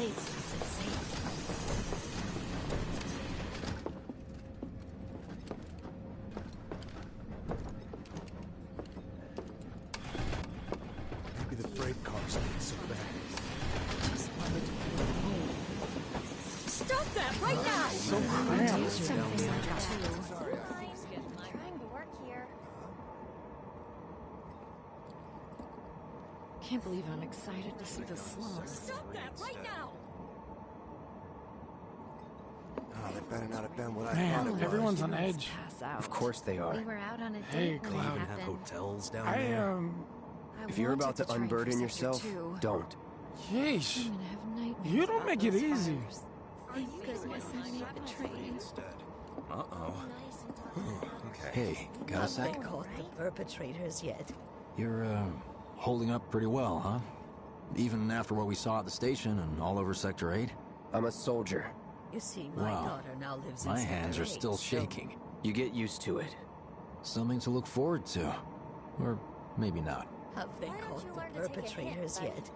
plates makes it safe. Maybe the freight cars ain't so bad. Just wanted to go home. Stop that right now! So Do cramped. something like that too. Trying to work here. Can't believe I'm excited to see the slums. Stop that right now! Oh, that better not have been what I Man, thought it was. everyone's on edge. Pass out. Of course they are. We were out on a date Hey, when Cloud. it Have happened. hotels down I there. If you're about to unburden yourself, don't. Yeesh. I'm gonna have nightmares You don't about make it those easy. fires. Thank goodness I made the train. Uh-oh. Okay. Hey, got a sec? Caught the perpetrators yet? You're, holding up pretty well, huh? Even after what we saw at the station and all over Sector 8? I'm a soldier. You see, my Wow. daughter now lives in My hands are Sector 8, still so shaking. You get used to it. Something to look forward to. Or maybe not. Have they caught the perpetrators yet?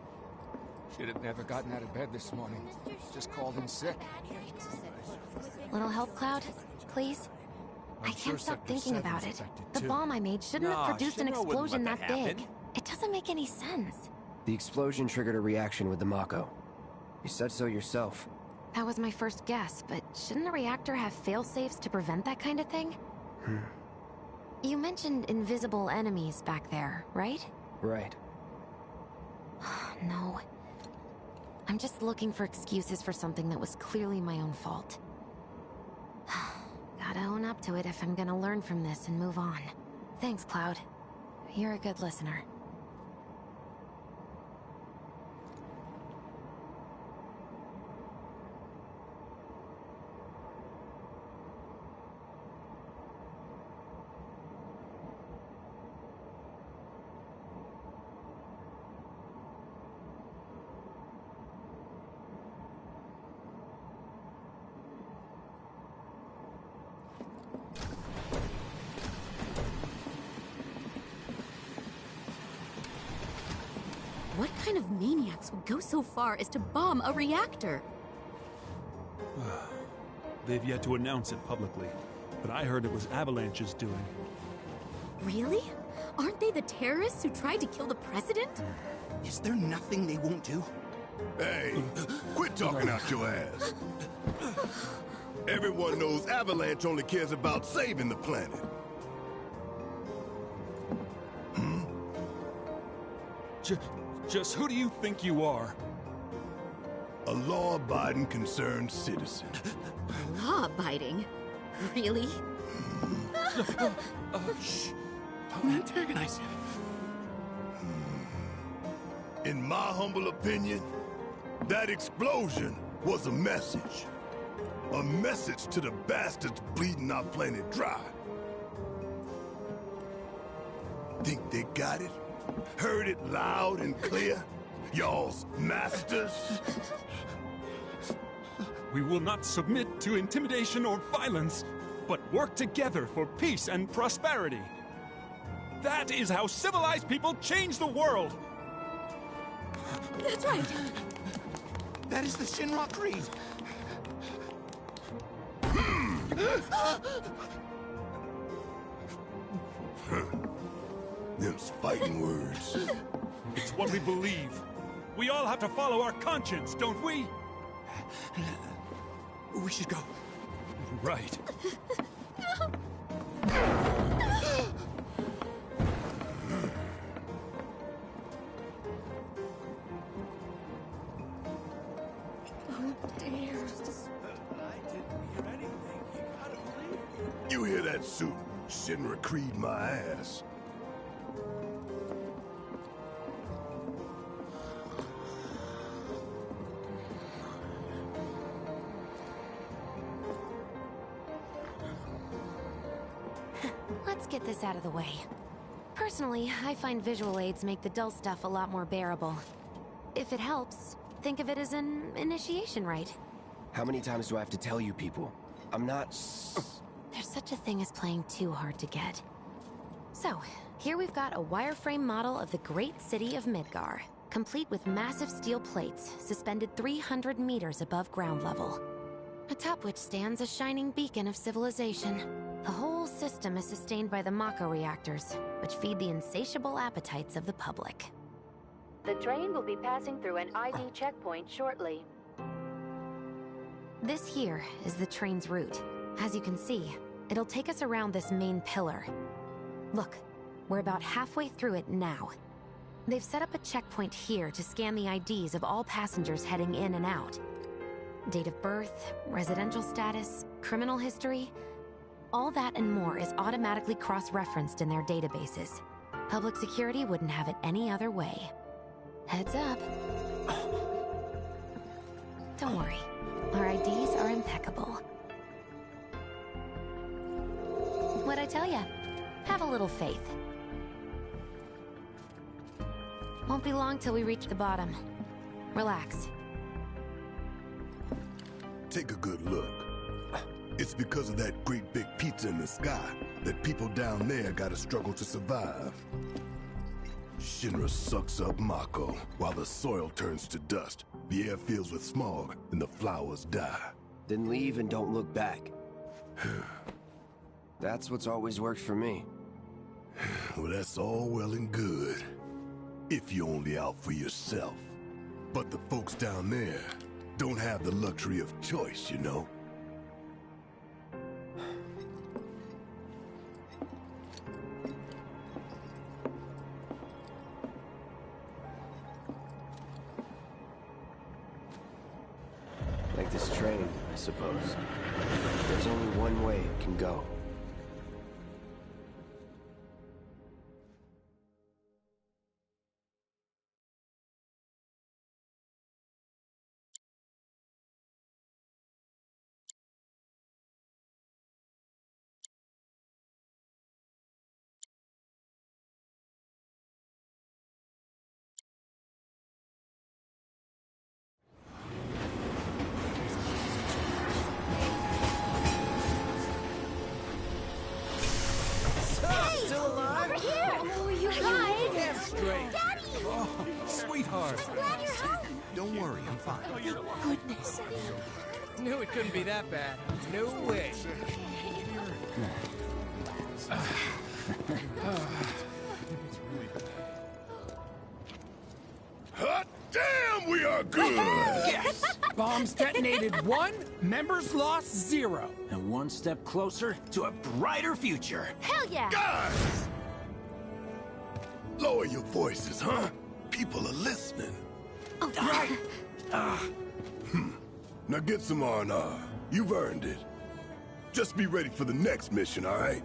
Should have never gotten out of bed this morning. Just called in sick. Little help, Cloud? Please? I can't stop thinking about it. The bomb I made shouldn't have produced an explosion that big. It doesn't make any sense. The explosion triggered a reaction with the Mako. You said so yourself. That was my first guess, but shouldn't a reactor have fail-safes to prevent that kind of thing? You mentioned invisible enemies back there, right? Right. No. I'm just looking for excuses for something that was clearly my own fault. Gotta own up to it if I'm gonna learn from this and move on. Thanks, Cloud. You're a good listener. What kind of maniacs would go so far as to bomb a reactor? They've yet to announce it publicly, but I heard it was Avalanche's doing. Really? Aren't they the terrorists who tried to kill the president? Is there nothing they won't do? Hey, quit talking out your ass. Everyone knows Avalanche only cares about saving the planet. Just who do you think you are? A law-abiding, concerned citizen. Law-abiding? Really? Shh. Don't antagonize him. In my humble opinion, that explosion was a message. A message to the bastards bleeding our planet dry. Think they got it? Heard it loud and clear? Y'all's masters? We will not submit to intimidation or violence, but work together for peace and prosperity. That is how civilized people change the world! That's right! That is the Shinra Creed. Them's fighting words. It's what we believe. We all have to follow our conscience, don't we? We should go. Right. You hear that suit? Shinra Creed my ass. Let's get this out of the way. Personally, I find visual aids make the dull stuff a lot more bearable. If it helps, think of it as an initiation rite. How many times do I have to tell you people? I'm not... There's such a thing as playing too hard to get. So, here we've got a wireframe model of the great city of Midgar. complete with massive steel plates suspended 300 meters above ground level, atop which stands a shining beacon of civilization. The whole system is sustained by the Mako reactors, which feed the insatiable appetites of the public. The train will be passing through an ID checkpoint shortly. This here is the train's route. As you can see, it'll take us around this main pillar. Look, we're about halfway through it now. They've set up a checkpoint here to scan the IDs of all passengers heading in and out. Date of birth, residential status, criminal history, all that and more is automatically cross-referenced in their databases. Public security wouldn't have it any other way. Heads up. Don't worry, our IDs are impeccable. What'd I tell ya? Have a little faith. Won't be long till we reach the bottom. Relax. Take a good look. It's because of that great big pizza in the sky that people down there gotta struggle to survive. Shinra sucks up Mako while the soil turns to dust, the air fills with smog, and the flowers die. Then leave and don't look back. That's what's always worked for me. Well, that's all well and good. If you're only out for yourself. But the folks down there don't have the luxury of choice, you know? Like this train, I suppose. There's only one way it can go. Sweetheart! Don't worry, I'm fine. Goodness. Knew it couldn't be that bad. No way. Hot damn, we are good! Yes! Bombs detonated 1, members lost 0. And one step closer to a brighter future. Hell yeah! Guys! Lower your voices, huh? People are listening. Oh, Right! Now get some R&R. You've earned it. Just be ready for the next mission, all right?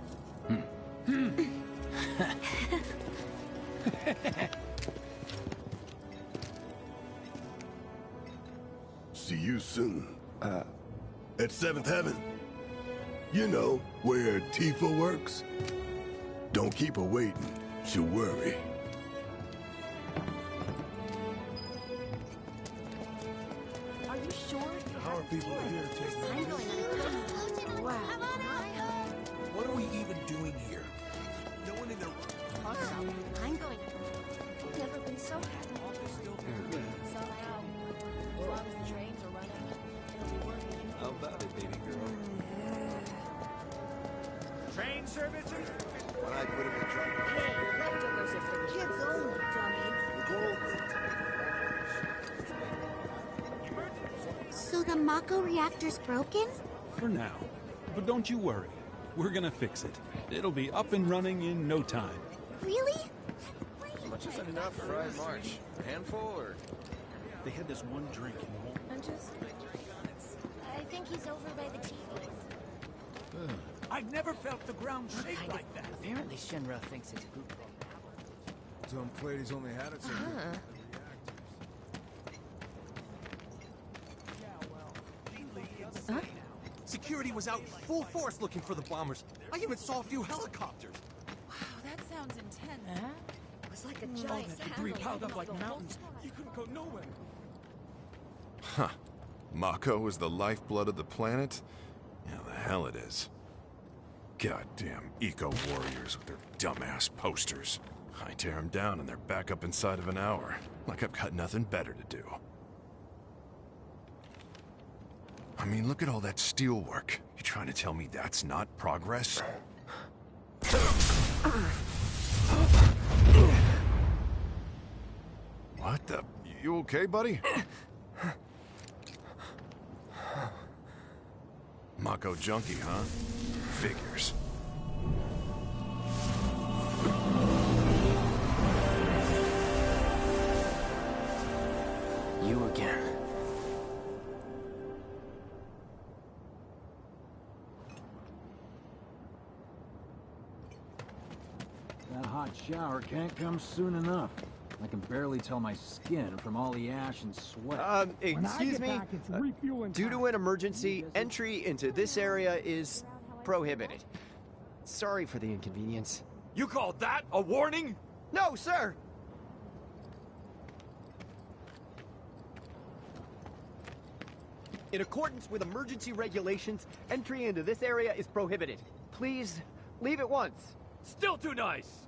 See you soon. At 7th Heaven. You know, where Tifa works. Don't keep her waiting. She'll worry. Are you sure? How are people here taking Wow. What are we even doing here? No one in their... I'm going. I've never been so happy. Somehow, as long as the trains are running, it'll be working. How about it, baby girl? Train services? When I put him in trouble. Hey, leftovers are for kids only, dummy. So the Mako reactor's broken? For now. But don't you worry. We're gonna fix it. It'll be up and running in no time. Really? How much is enough for Friday March? A handful, or? They had this one drink and won't... I think he's over by the TV. I've never felt the ground shake like that. Apparently Shinra thinks it's good. Tom Clady's only had it so Security was out full force looking for the bombers. I even saw a few helicopters. Wow, that sounds intense. It was like a giant Debris piled up like mountains. You couldn't go nowhere. Huh. Mako is the lifeblood of the planet? Yeah, the hell it is. Goddamn eco-warriors with their dumbass posters. I tear them down and they're back up inside of an hour. Like I've got nothing better to do. I mean, look at all that steel work. You trying to tell me that's not progress? What the... You okay, buddy? Mako junkie, huh? Figures. You again. That hot shower can't come soon enough. I can barely tell my skin from all the ash and sweat. Excuse me? Due to an emergency, entry into this area is prohibited. Sorry for the inconvenience. You call that a warning? No, sir! In accordance with emergency regulations, entry into this area is prohibited. Please, leave at once. Still too nice!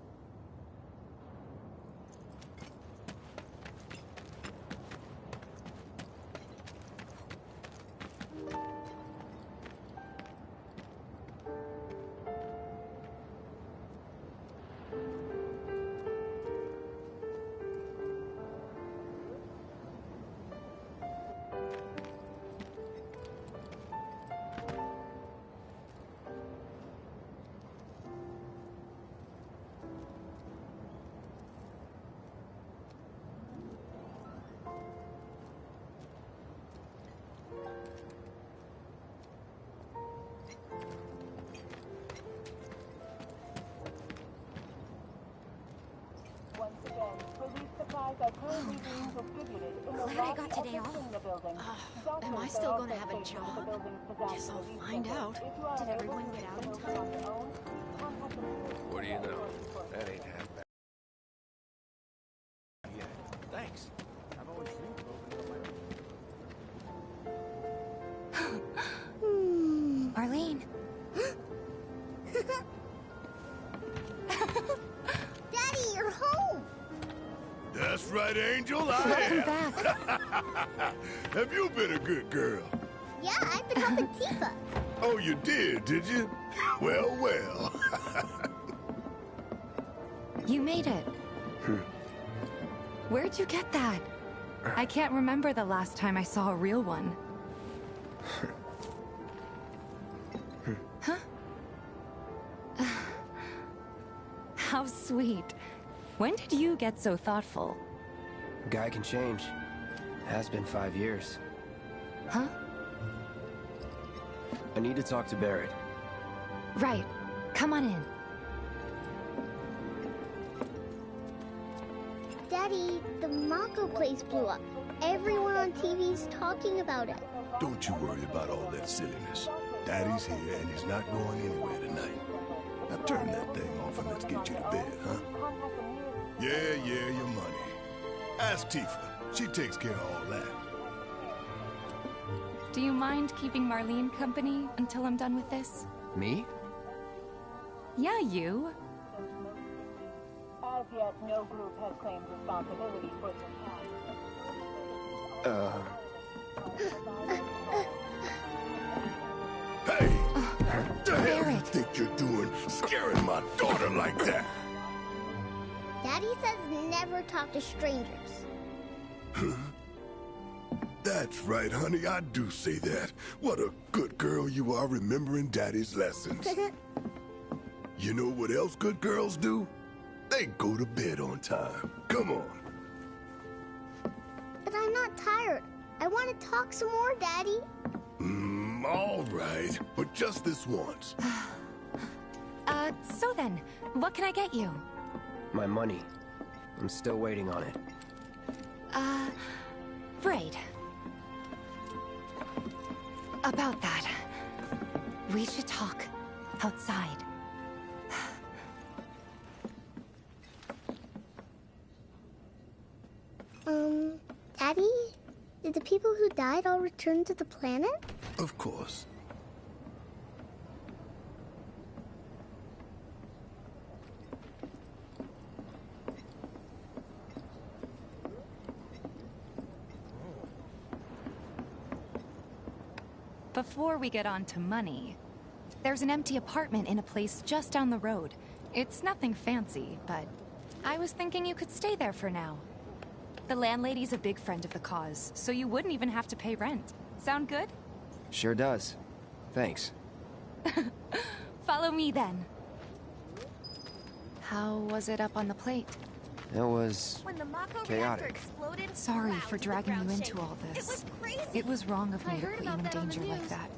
Glad I got today off. Am I still gonna have a job? Guess I'll find out. Did everyone get out in time? What do you know? That ain't half bad. Yeah, thanks. I've always dreamed of opening up my own. Arlene. Daddy, you're home! That's right, Angel, I Welcome am. back. Have you been a good girl? Yeah, I've been helping Tifa. Oh, you did you? Well, well. You made it. Where'd you get that? I can't remember the last time I saw a real one. Huh? How sweet. When did you get so thoughtful? A guy can change. Has been 5 years. Huh? I need to talk to Barrett. Right. Come on in. Daddy, the Mako place blew up. Everyone on TV's talking about it. Don't you worry about all that silliness. Daddy's here and he's not going anywhere tonight. Now turn that thing off and let's get you to bed, huh? Yeah, your money. Ask Tifa. She takes care of all that. Do you mind keeping Marlene company until I'm done with this? Me? Yeah, you. As yet, no group has claimed responsibility for this Hey! What the hell you think you're doing, scaring my daughter like that? Daddy says never talk to strangers. That's right, honey, I do say that. What a good girl you are remembering Daddy's lessons. You know what else good girls do? They go to bed on time. Come on. But I'm not tired. I want to talk some more, Daddy. All right, but just this once. So then, what can I get you? My money. I'm still waiting on it. Right. About that, we should talk outside. Daddy? Did the people who died all return to the planet? Of course. before we get on to money, there's an empty apartment in a place just down the road. It's nothing fancy, but I was thinking you could stay there for now. The landlady's a big friend of the cause, so you wouldn't even have to pay rent. Sound good? Sure does. Thanks. Follow me then. How was it up on the plate? It was chaotic. Sorry for dragging you into all this. It was wrong of me to put you in danger like that.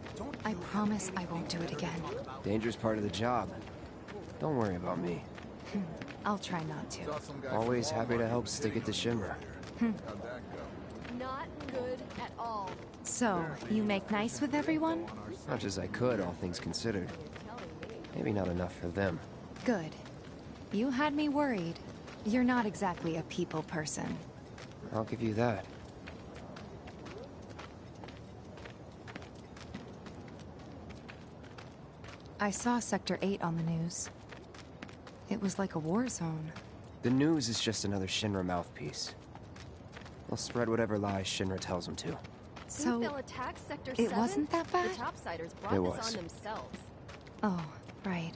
I promise I won't do it again. Danger's part of the job. Don't worry about me. I'll try not to. Always happy to help stick it to Shimmer. Not good at all. So, you make nice with everyone? Much as I could, all things considered. Maybe not enough for them. Good. You had me worried. You're not exactly a people person. I'll give you that. I saw Sector 8 on the news. It was like a war zone. The news is just another Shinra mouthpiece. They'll spread whatever lies Shinra tells them to. So, they'll attack Sector it 7? wasn't that bad? The topsiders brought It this was. on themselves. Oh, right.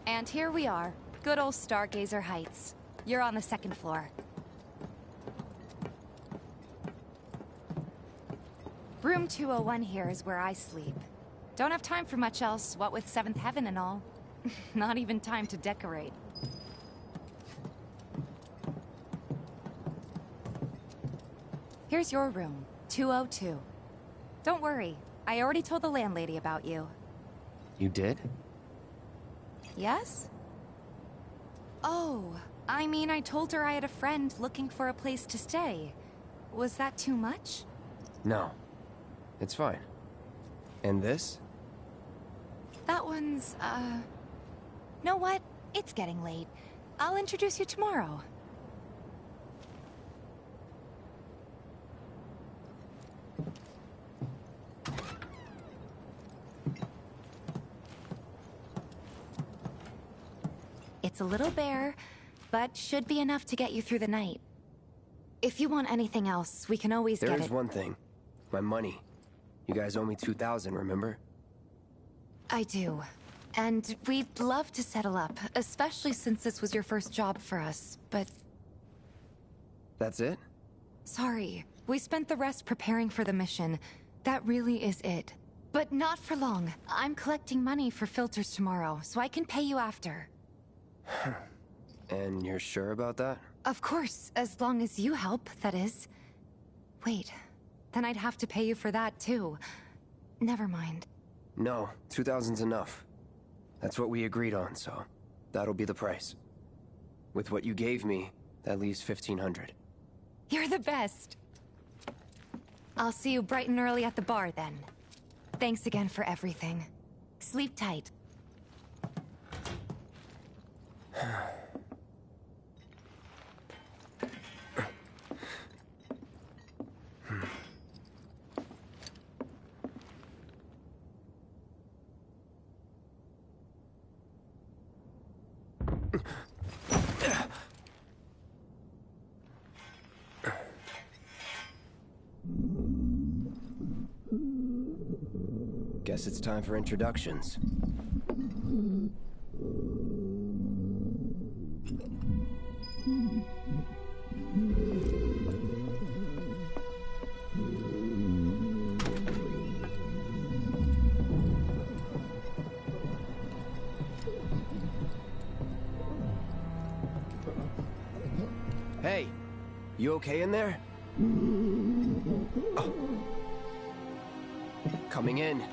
And here we are. Good old Stargazer Heights. You're on the second floor. Room 201 here is where I sleep. Don't have time for much else, what with 7th Heaven and all. Not even time to decorate. Here's your room, 202. Don't worry, I already told the landlady about you. You did? Yes? Oh, I mean I told her I had a friend looking for a place to stay. Was that too much? No. It's fine. And this? That one's, know what? It's getting late. I'll introduce you tomorrow. It's a little bare, but should be enough to get you through the night. If you want anything else, we can always get it. There's one thing. My money. You guys owe me 2,000, remember? I do. And we'd love to settle up, especially since this was your first job for us, but... That's it? Sorry. We spent the rest preparing for the mission. That really is it. But not for long. I'm collecting money for filters tomorrow, so I can pay you after. And you're sure about that? Of course, as long as you help, that is. Wait, then I'd have to pay you for that too. Never mind. No, 2,000's enough. That's what we agreed on, so that'll be the price. With what you gave me, that leaves 1,500. You're the best. I'll see you bright and early at the bar then. Thanks again for everything. Sleep tight. Guess it's time for introductions. Hey, you okay in there? Oh. Coming in.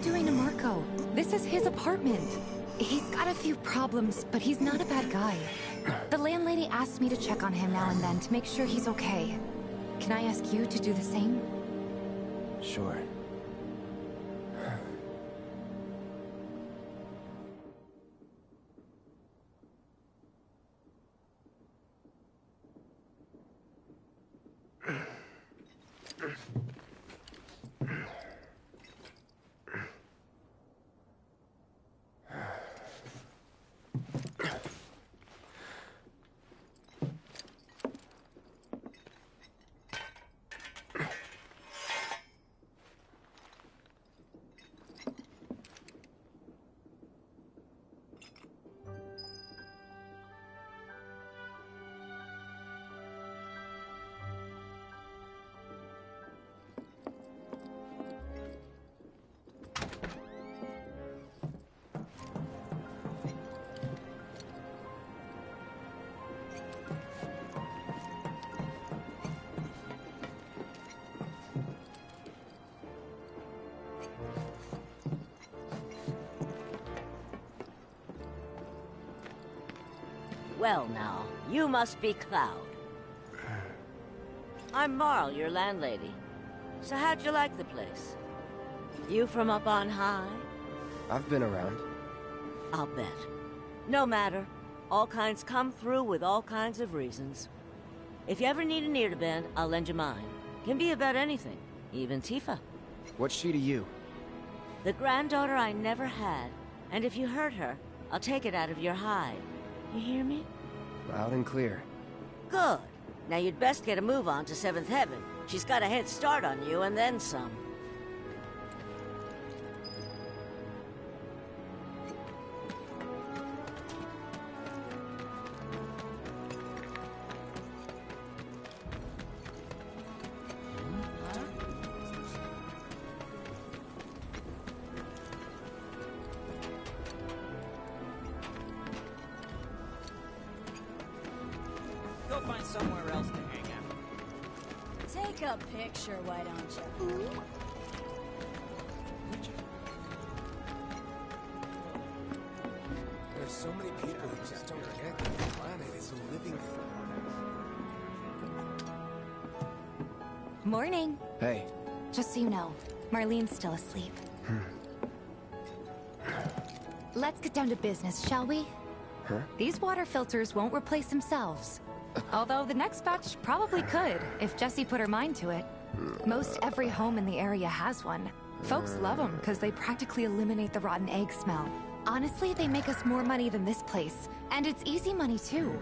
doing to Marco? This is his apartment. He's got a few problems, but he's not a bad guy. The landlady asked me to check on him now and then to make sure he's okay. Can I ask you to do the same? Sure. Well now, you must be Cloud. I'm Marl, your landlady. So how'd you like the place? You from up on high? I've been around. I'll bet. No matter. All kinds come through with all kinds of reasons. If you ever need an ear to bend, I'll lend you mine. Can be about anything, even Tifa. What's she to you? The granddaughter I never had. And if you hurt her, I'll take it out of your hide. You hear me? Loud and clear. Good. Now you'd best get a move on to 7th Heaven. She's got a head start on you and then some. Go find somewhere else to hang out. Take a picture, why don't you? There's so many people who just don't get that the planet is a living Morning. Hey. Just so you know, Marlene's still asleep. Let's get down to business, shall we? Huh? These water filters won't replace themselves. Although the next batch probably could, if Jessie put her mind to it. Most every home in the area has one. Folks love them because they practically eliminate the rotten egg smell. Honestly, they make us more money than this place. And it's easy money too.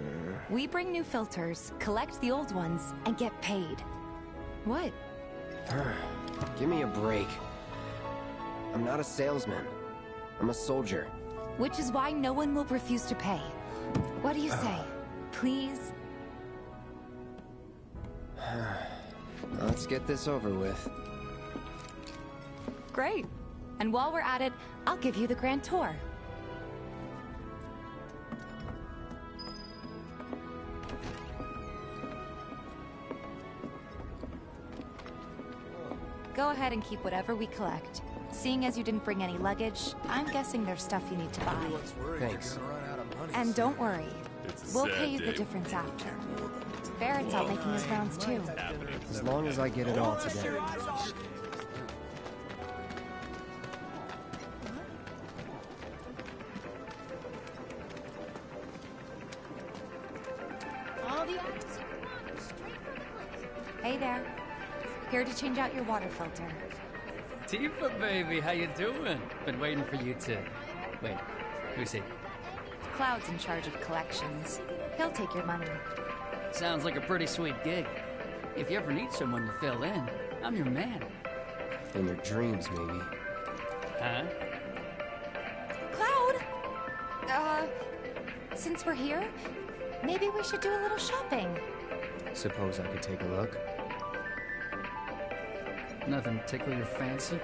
We bring new filters, collect the old ones, and get paid. What? Give me a break. I'm not a salesman. I'm a soldier. Which is why no one will refuse to pay. What do you say? Please? Let's get this over with. Great. And while we're at it, I'll give you the grand tour. Go ahead and keep whatever we collect. Seeing as you didn't bring any luggage, I'm guessing there's stuff you need to buy. Thanks. And don't worry, we'll pay you the difference after. Barrett's out making his rounds too. As long as I get it all today. All the items you can want, straight from the place. Hey there. Here to change out your water filter. Tifa, baby, how you doing? Been waiting for you to... Wait, who's he? Cloud's in charge of collections. He'll take your money. Sounds like a pretty sweet gig. If you ever need someone to fill in, I'm your man. In your dreams, maybe. Huh? Cloud! Since we're here, maybe we should do a little shopping. Suppose I could take a look? Nothing tickle your fancy?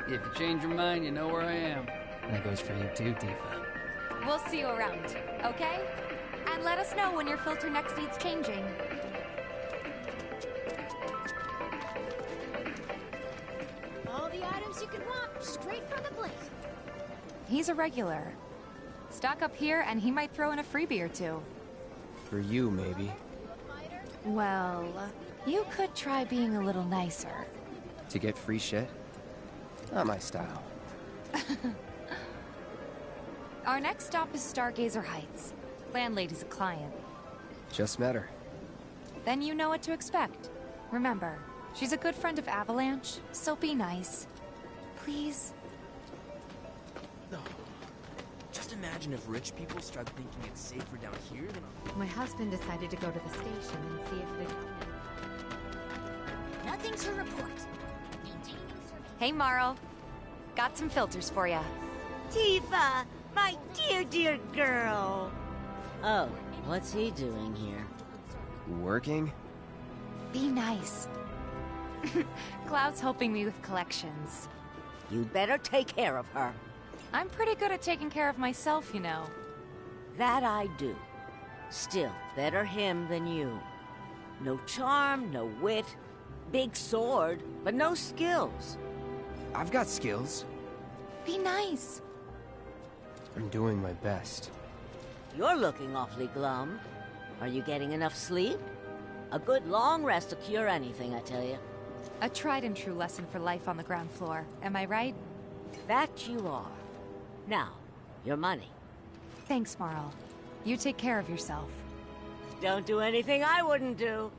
If you change your mind, you know where I am. That goes for you too, Tifa. We'll see you around, okay? And let us know when your filter next needs changing. All the items you can want, straight Straight from the blade. He's a regular. Stock up here and he might throw in a freebie or two. For you, maybe. Well, you could try being a little nicer. To get free shit? Not my style. Our next stop is Stargazer Heights. Landlady's a client. Just met her. Then you know what to expect. Remember, she's a good friend of Avalanche, so be nice. Please. Just imagine if rich people start thinking it's safer down here than... My husband decided to go to the station and see if they... Nothing to report. Hey, Marl. Got some filters for ya. Tifa, my dear, dear girl. Oh, what's he doing here? Working? Be nice. Cloud's helping me with collections. You'd better take care of her. I'm pretty good at taking care of myself, you know. That I do. Still, better him than you. No charm, no wit. Big sword, but no skills. I've got skills. Be nice. I'm doing my best. You're looking awfully glum. Are you getting enough sleep? A good long rest will cure anything, I tell you. A tried and true lesson for life on the ground floor. Am I right? That you are. Now, your money. Thanks, Marl. You take care of yourself. Don't do anything I wouldn't do.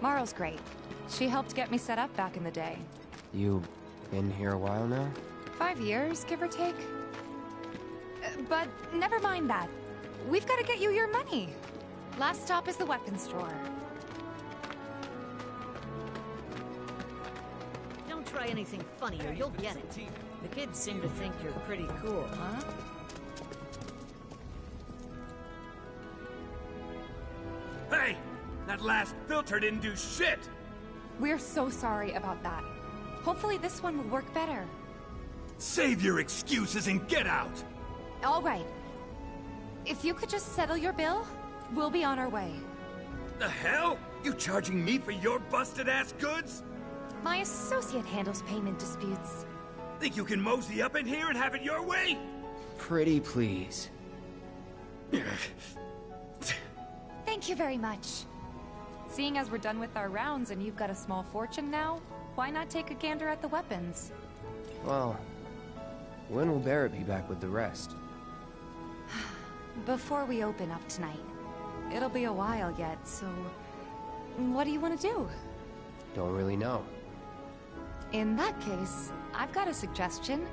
Marl's great. She helped get me set up back in the day. You been here a while now? 5 years, give or take. But never mind that. We've got to get you your money. Last stop is the weapons store. Don't try anything funny or you'll get it. The kids seem to think you're pretty cool, huh? Hey! That last filter didn't do shit! We're so sorry about that. Hopefully this one will work better. Save your excuses and get out! All right. If you could just settle your bill, we'll be on our way. The hell? You charging me for your busted-ass goods? My associate handles payment disputes. Think you can mosey up in here and have it your way? Pretty please. Thank you very much. Seeing as we're done with our rounds and you've got a small fortune now, why not take a gander at the weapons? Well, when will Barrett be back with the rest? Before we open up tonight. It'll be a while yet, so... what do you want to do? Don't really know. In that case, I've got a suggestion.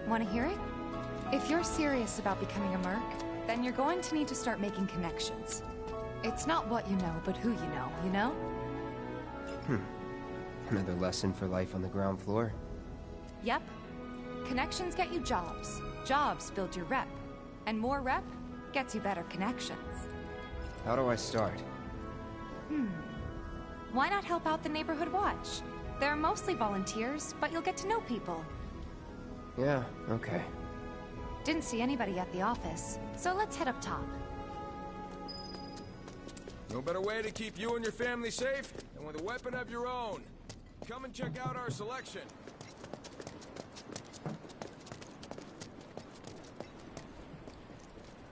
Want to hear it? If you're serious about becoming a merc, then you're going to need to start making connections. It's not what you know, but who you know? Another lesson for life on the ground floor. Yep. Connections get you jobs. Jobs build your rep. And more rep gets you better connections. How do I start? Why not help out the neighborhood watch? They're mostly volunteers, but you'll get to know people. Yeah, okay. Didn't see anybody at the office, so let's head up top. No better way to keep you and your family safe than with a weapon of your own. Come and check out our selection.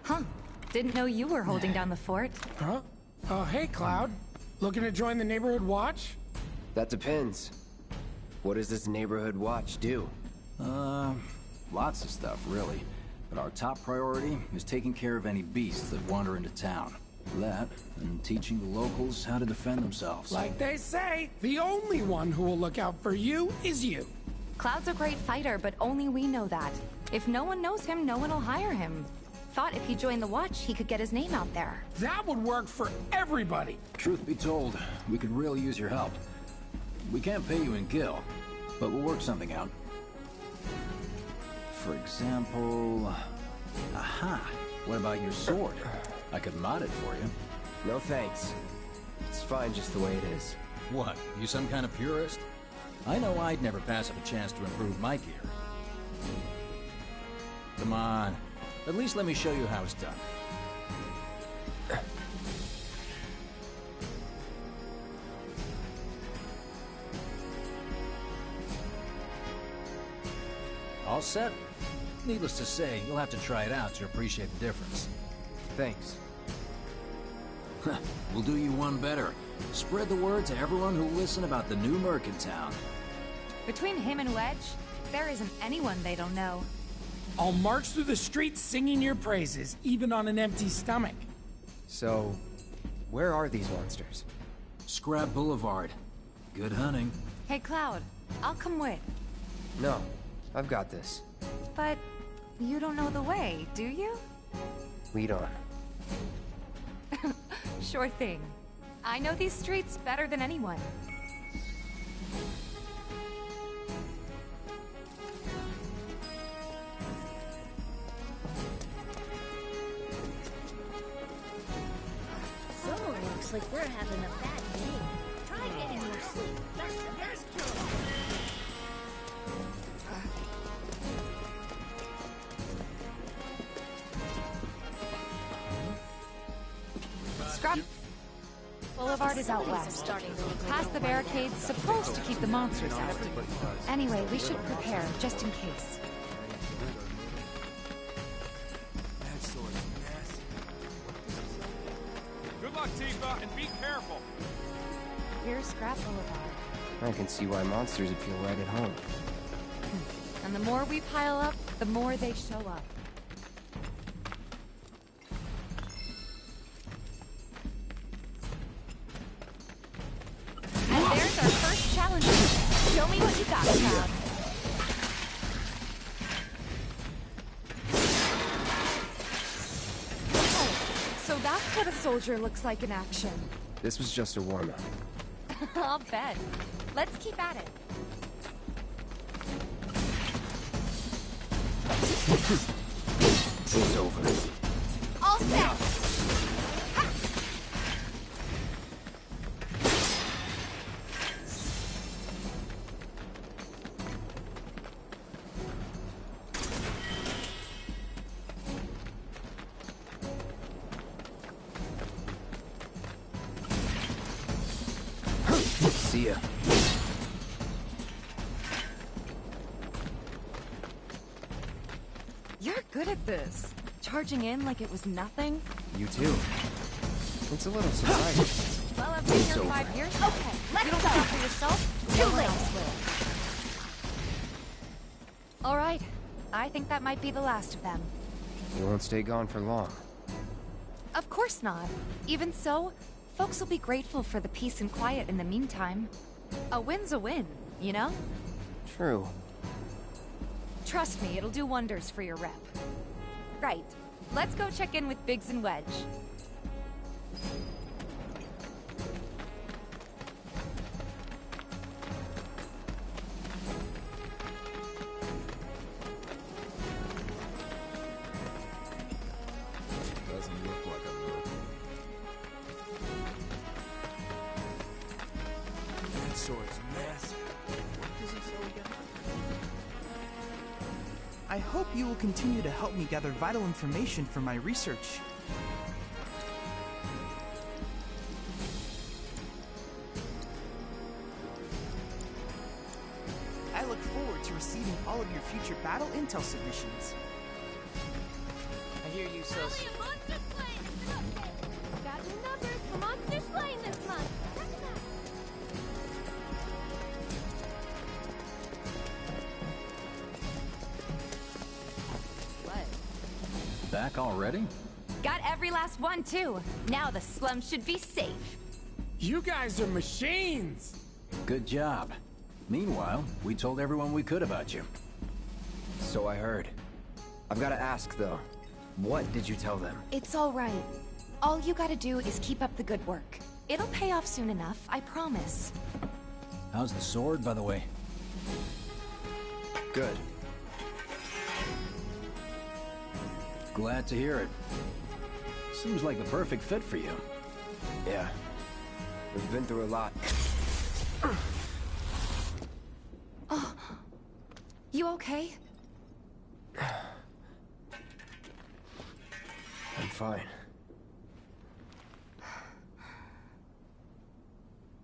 Huh. Didn't know you were holding down the fort. Huh? Oh, hey, Cloud. Looking to join the neighborhood watch? That depends. What does this neighborhood watch do? Lots of stuff, really. But our top priority is taking care of any beasts that wander into town. That, and teaching the locals how to defend themselves. Like they say, the only one who will look out for you is you. Cloud's a great fighter, but only we know that. If no one knows him, no one will hire him. Thought if he joined the watch, he could get his name out there. That would work for everybody. Truth be told, we could really use your help. We can't pay you in gil, but we'll work something out. For example... Aha! What about your sword? I could mod it for you. No thanks. It's fine just the way it is. What, you some kind of purist? I know I'd never pass up a chance to improve my gear. Come on. At least let me show you how it's done. All set? Needless to say, you'll have to try it out to appreciate the difference. Thanks. We'll do you one better. Spread the word to everyone who'll listen about the new Merc in town. Between him and Wedge, there isn't anyone they don't know. I'll march through the streets singing your praises, even on an empty stomach. So, where are these monsters? Scrap Boulevard. Good hunting. Hey, Cloud, I'll come with. No, I've got this. But you don't know the way, do you? Lead on. Sure thing. I know these streets better than anyone. Someone looks like they're having a bad day. Try getting more sleep. That's the best cure. Scrap Boulevard is out west. Past the barricades, supposed to keep the monsters out. Anyway, we should prepare, just in case. Good luck, Tifa, and be careful. Here's Scrap Boulevard. I can see why monsters would feel right at home. And the more we pile up, the more they show up. And there's our first challenge. Show me what you got, Cloud. Oh, so that's what a soldier looks like in action. This was just a warm-up. I'll bet. Let's keep at it. It's over. All set! See ya. You're good at this. Charging in like it was nothing. You too. It's a little surprising. Well, I've been here 5 years. Okay, let's go. You don't stop for yourself? Too late. All right. I think that might be the last of them. You won't stay gone for long. Of course not. Even so, folks will be grateful for the peace and quiet in the meantime. A win's a win, you know? True. Trust me, it'll do wonders for your rep. Right. Let's go check in with Biggs and Wedge. Doesn't look like a Merc. That sword's massive. What does he sell again? I hope you will continue to help me gather vital information for my research. I look forward to receiving all of your future battle intel submissions. I hear you, Sus. Got new numbers for Monster Slaying this month. Back already? Got every last one, too. Now the slums should be safe. You guys are machines! Good job. Meanwhile, we told everyone we could about you. So I heard. I've got to ask, though. What did you tell them? It's all right. All you gotta do is keep up the good work. It'll pay off soon enough, I promise. How's the sword, by the way? Good. Glad to hear it. Seems like the perfect fit for you. Yeah. We've been through a lot. Oh. You okay? I'm fine.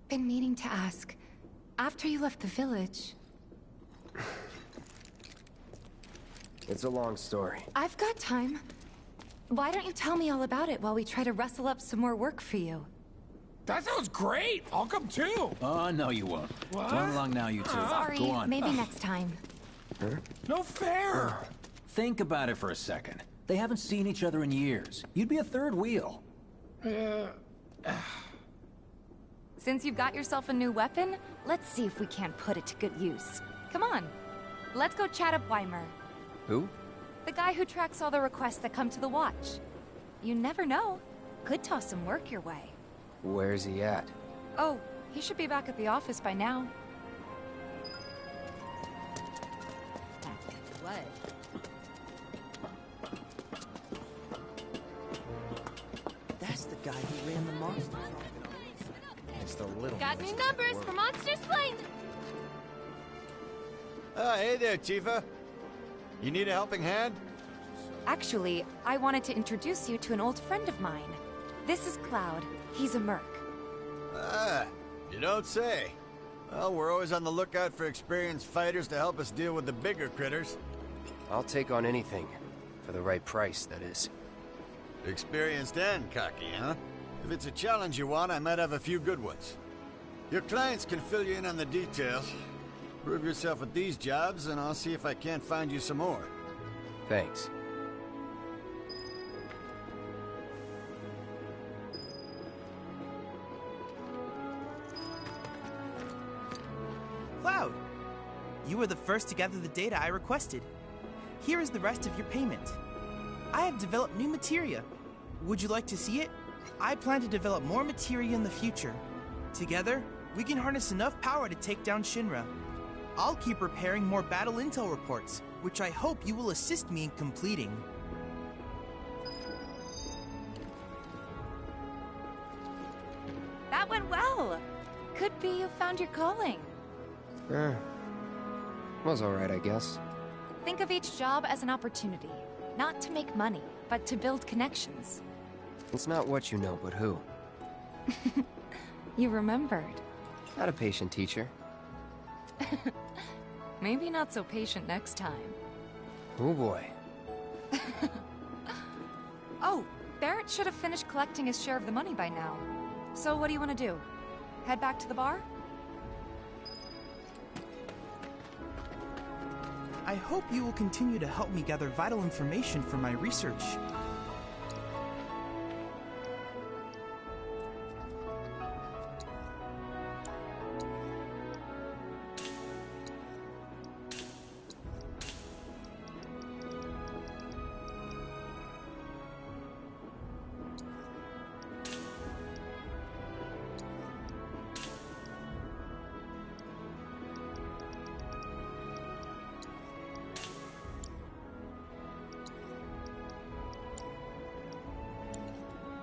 Been meaning to ask. After you left the village... It's a long story. I've got time. Why don't you tell me all about it while we try to rustle up some more work for you? That sounds great! I'll come too! Oh, no you won't. What? Run along now, you two. Sorry, Go on. maybe next time. Huh? No fair! Think about it for a second. They haven't seen each other in years. You'd be a third wheel. Since you've got yourself a new weapon, let's see if we can't put it to good use. Come on. Let's go chat up Weimer. Who? The guy who tracks all the requests that come to the watch. You never know. Could toss some work your way. Where's he at? Oh, he should be back at the office by now. What? That's the guy who ran the monster. It's the little. Got new numbers for Monster Slain. Hey there, Tifa. You need a helping hand? Actually, I wanted to introduce you to an old friend of mine. This is Cloud. He's a merc. Ah, you don't say. Well, we're always on the lookout for experienced fighters to help us deal with the bigger critters. I'll take on anything. For the right price, that is. Experienced and cocky, huh? If it's a challenge you want, I might have a few good ones. Your clients can fill you in on the details. Prove yourself with these jobs, and I'll see if I can't find you some more. Thanks. Cloud! You were the first to gather the data I requested. Here is the rest of your payment. I have developed new materia. Would you like to see it? I plan to develop more materia in the future. Together, we can harness enough power to take down Shinra. I'll keep preparing more battle intel reports, which I hope you will assist me in completing. That went well. Could be you found your calling. Was alright, I guess. Think of each job as an opportunity. Not to make money, but to build connections. It's not what you know, but who. You remembered. Not a patient teacher. Maybe not so patient next time. Oh boy. Oh, Barrett should have finished collecting his share of the money by now. So what do you want to do? Head back to the bar? I hope you will continue to help me gather vital information for my research.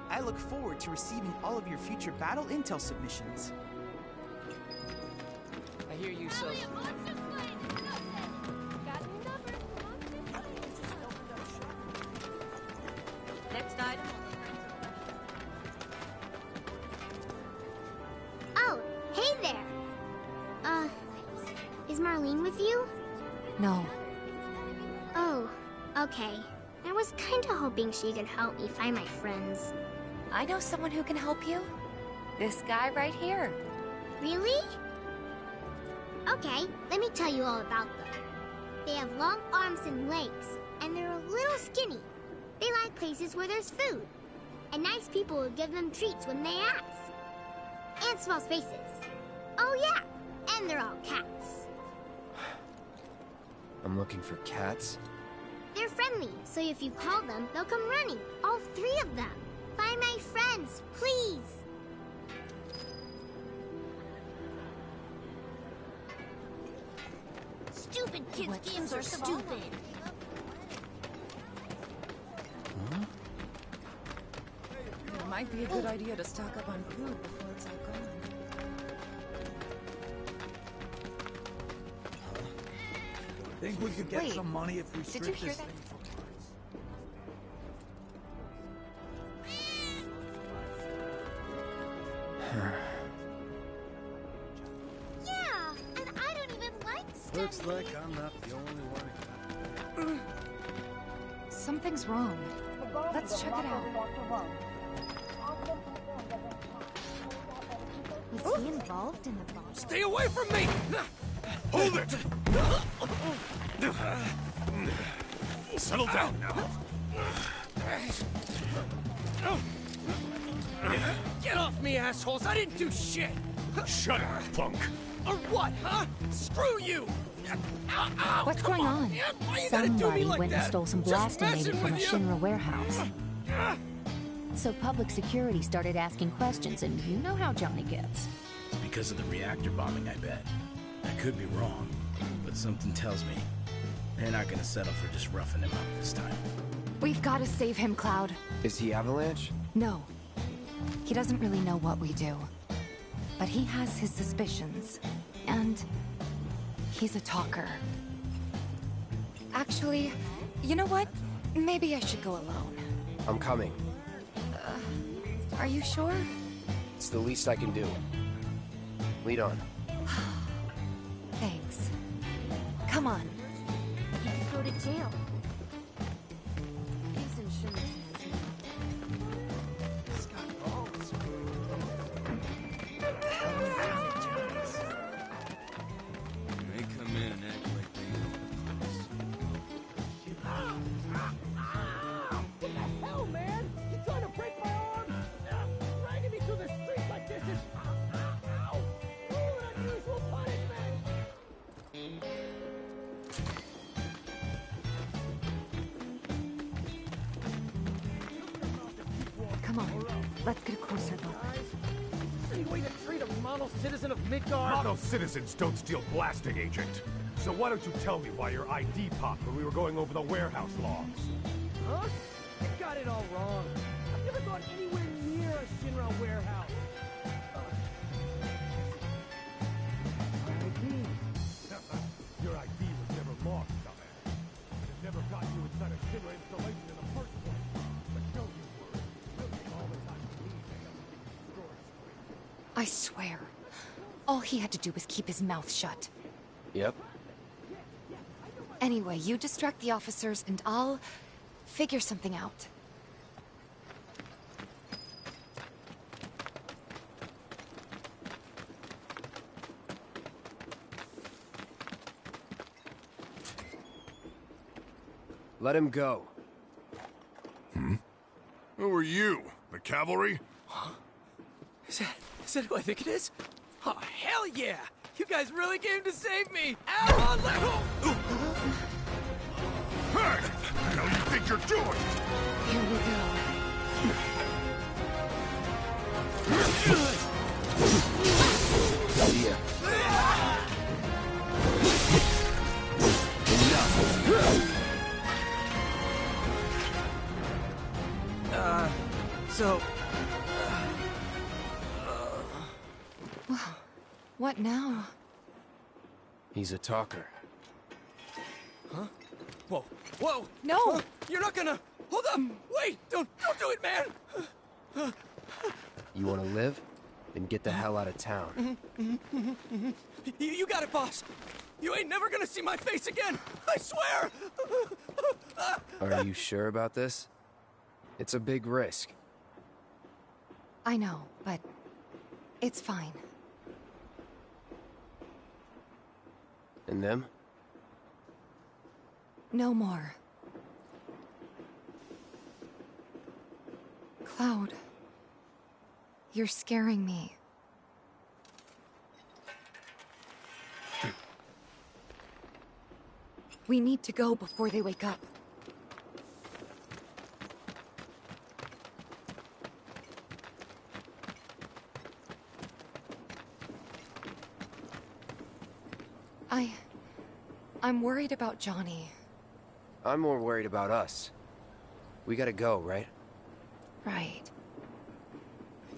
I look forward to receiving all of your future battle intel submissions. I hear you, so. Next item. Oh, hey there. Is Marlene with you? No. Oh, okay. I was kinda hoping she could help me find my friends. I know someone who can help you. This guy right here. Really? Okay, let me tell you all about them. They have long arms and legs, and they're a little skinny. They like places where there's food, and nice people will give them treats when they ask. And small spaces. Oh yeah, and they're all cats. I'm looking for cats. They're friendly, so if you call them, they'll come running. All 3 of them. Find my friends, please. Stupid kids' games are stupid. It might be a good idea to stock up on food before it's all gone. Think we could get Wait, some money if we did you strip hear this that? thing for Yeah, and I don't even like studying. Looks like I'm not the only one. Something's wrong. Let's check it out. Was he involved in the bomb? Stay away from me! Hold it! Settle down now. Get off me, assholes! I didn't do shit! Shut up, punk! Or what, huh? Screw you! Ow, What's come going on? man. Why you gotta do me Somebody like went and that? stole some Just blasting messing data from a with you. Shinra warehouse. So public security started asking questions, and you know how Johnny gets. It's because of the reactor bombing, I bet. I could be wrong, but something tells me they're not gonna settle for just roughing him up this time. We've got to save him, Cloud. Is he Avalanche? No. He doesn't really know what we do. But he has his suspicions. And he's a talker. Actually, you know what? Maybe I should go alone. I'm coming. Are you sure? It's the least I can do. Lead on. Thanks. Come on. He could go to jail. He's in Shinra's hands now. Scott Balls. They come in and act like they own the place. What the hell, man? You trying to break my arm? Dragging me through the street like this is... Ow! Cruel and unusual punishment! Come on. Let's get a closer look. Any way to treat a model citizen of Midgard? Model citizens don't steal blasting, Agent. So why don't you tell me why your ID popped when we were going over the warehouse logs? Huh? You got it all wrong. I've never gone anywhere near a Shinra warehouse. ID? Your ID was never lost, dumbass. It never got you inside a Shinra installation in the first place. But don't you worry. We'll take all the time we need to help you destroy Spring. I swear. All he had to do was keep his mouth shut. Yep. Anyway, you distract the officers and I'll figure something out. Let him go. Who are you? The cavalry? Is that who I think it is? Oh, hell yeah! You guys really came to save me! Ow! Let go! Hey! What the hell you think you're doing? Here we go. See ya. So... What now? He's a talker. Huh? Whoa. Whoa! No! Huh? You're not gonna... Hold up! Wait! Don't do it, man! You want to live? Then get the hell out of town. You got it, boss! You ain't never gonna see my face again! I swear! Are you sure about this? It's a big risk. I know, but it's fine. And them? No more. Cloud, you're scaring me. We need to go before they wake up. I'm worried about Johnny. I'm more worried about us. We gotta go, right? Right.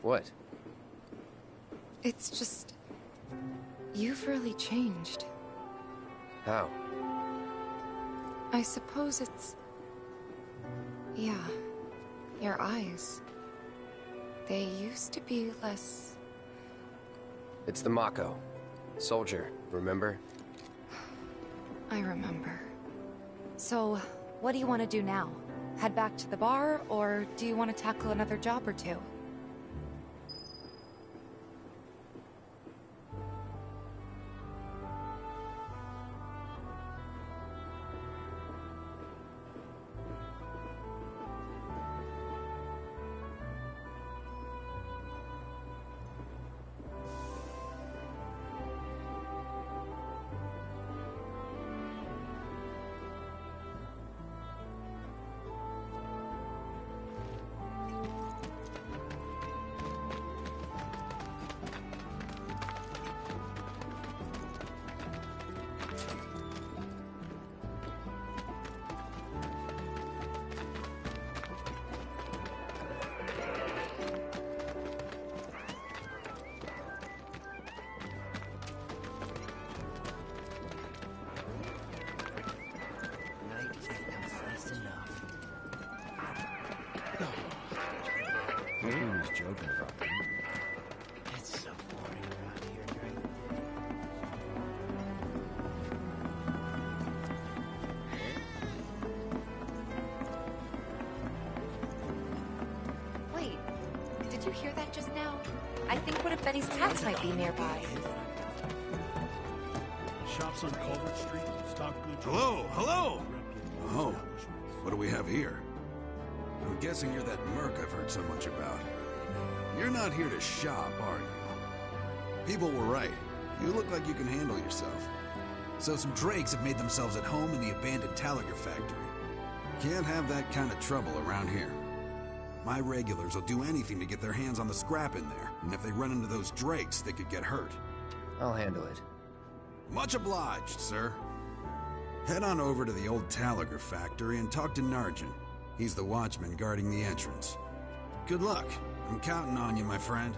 What? It's just... you've really changed. How? I suppose it's... yeah. Your eyes. They used to be less... It's the Mako. Soldier, remember? I remember. So, what do you want to do now? Head back to the bar, or do you want to tackle another job or two? Maybe he's joking about me. It's so boring around here, Drake. Wait, did you hear that just now? I think one of Betty's cats might be nearby. Shops on Culvert Street, stock goods. Hello, hello! Oh, what do we have here? I'm guessing you're that merc I've heard so much about. You're not here to shop, are you? People were right. You look like you can handle yourself. So some Drakes have made themselves at home in the abandoned Talager factory. Can't have that kind of trouble around here. My regulars will do anything to get their hands on the scrap in there, and if they run into those Drakes, they could get hurt. I'll handle it. Much obliged, sir. Head on over to the old Talager factory and talk to Narjan. He's the watchman guarding the entrance. Good luck. I'm counting on you, my friend.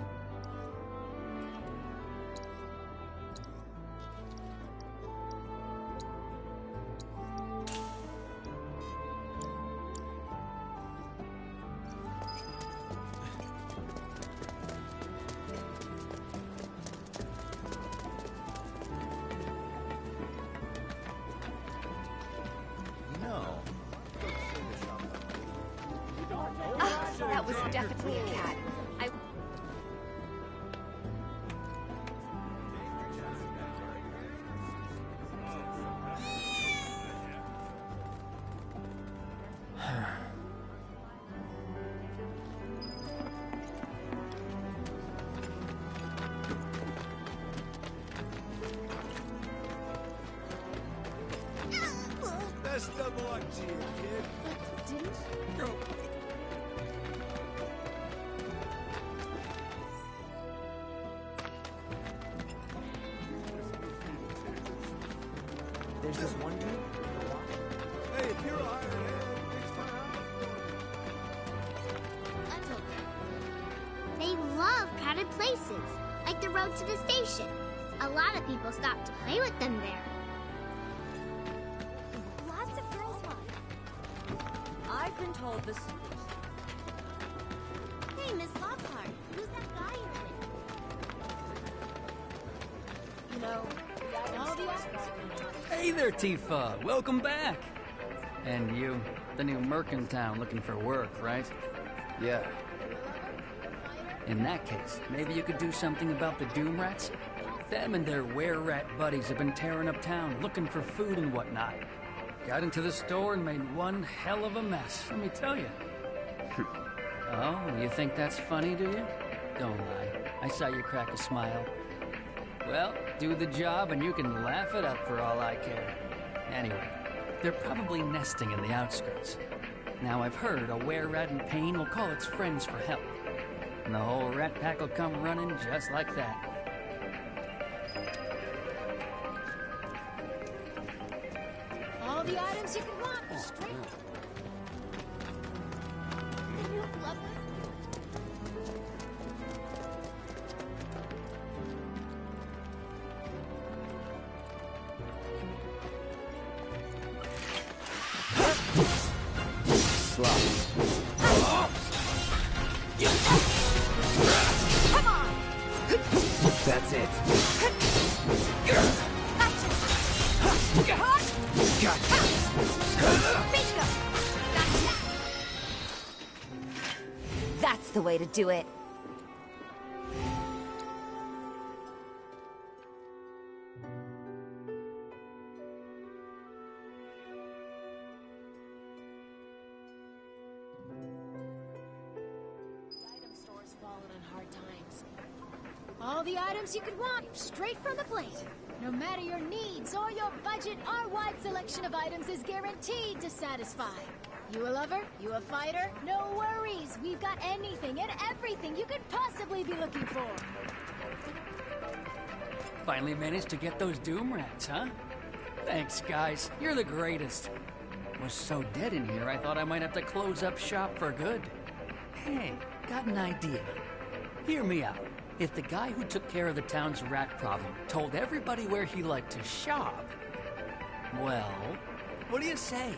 That was definitely a cat. Best of luck to you, kid. Didn't Go. There's this one dude. Hey, if you're a hired hand, fix my house. They love crowded places, like the road to the station. A lot of people stop to play with them there. Lots of girls want. I've been told this. Hey, Miss Lockhart, who's that guy you're with? You know, all the Hey there, Tifa. Welcome back. And you, the new merc in town looking for work, right? Yeah. In that case, maybe you could do something about the Doom Rats? Them and their were-rat buddies have been tearing up town, looking for food and whatnot. Got into the store and made one hell of a mess, let me tell you. Oh, you think that's funny, do you? Don't lie. I saw you crack a smile. Well, do the job and you can laugh it up for all I care. Anyway, they're probably nesting in the outskirts. Now I've heard a were-rat in pain will call its friends for help. And the whole rat pack will come running just like that. all the items you could want. Straight. You love Come on! That's it. Gotcha. That's the way to do it. All the items you could want, straight from the plate. No matter your needs or your budget, our wide selection of items is guaranteed to satisfy. You a lover? You a fighter? No worries. We've got anything and everything you could possibly be looking for. Finally managed to get those Doom Rats, huh? Thanks, guys. You're the greatest. Was so dead in here, I thought I might have to close up shop for good. Hey, got an idea. Hear me out. If the guy who took care of the town's rat problem told everybody where he liked to shop, well, what do you say?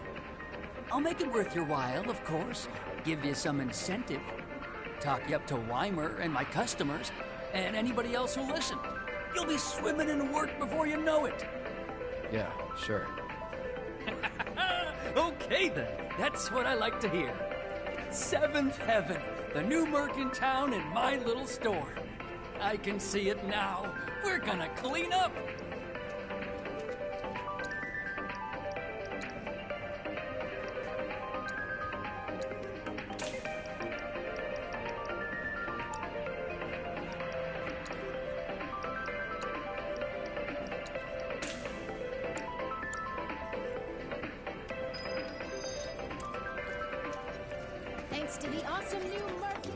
I'll make it worth your while, of course. Give you some incentive. Talk you up to Weimer and my customers, and anybody else who'll listen. You'll be swimming in work before you know it. Yeah, sure. Okay then, that's what I like to hear. Seventh Heaven, the new merc in town and my little store. I can see it now. We're gonna clean up. Thanks to the awesome new market.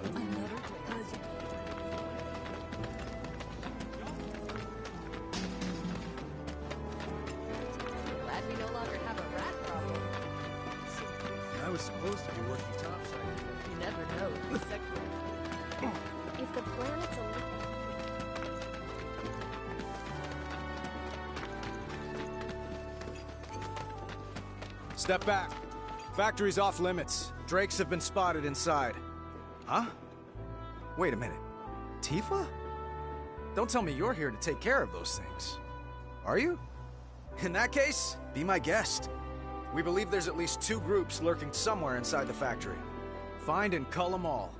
Glad we no longer have a rat problem. I was supposed to be working topside. You never know. If the planet's a little... Step back. Factory's off limits. Drakes have been spotted inside. Huh? Wait a minute. Tifa? Don't tell me you're here to take care of those things. Are you? In that case, be my guest. We believe there's at least 2 groups lurking somewhere inside the factory. Find and cull them all.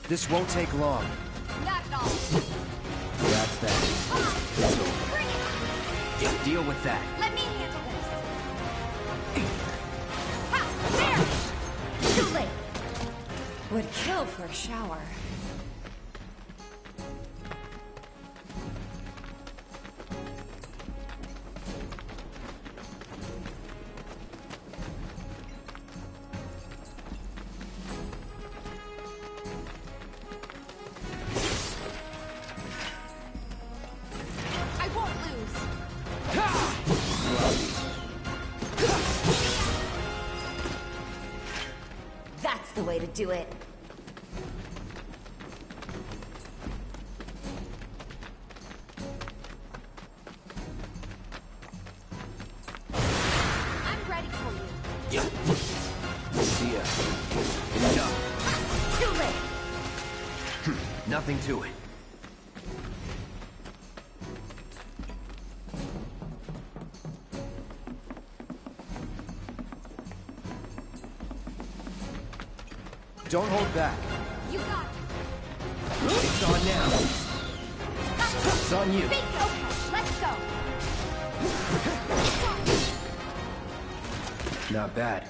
This won't take long. Not at all. That's that. Just deal with that. Let me handle this. Ha! There! Too late. Would kill for a shower. I won't lose. That's the way to do it. I'm ready for you. Yeah. See ya. Enough. Too late. Nothing to it. Don't hold back. You got it. It's on now. It's on you. Bingo. Let's go. Not bad.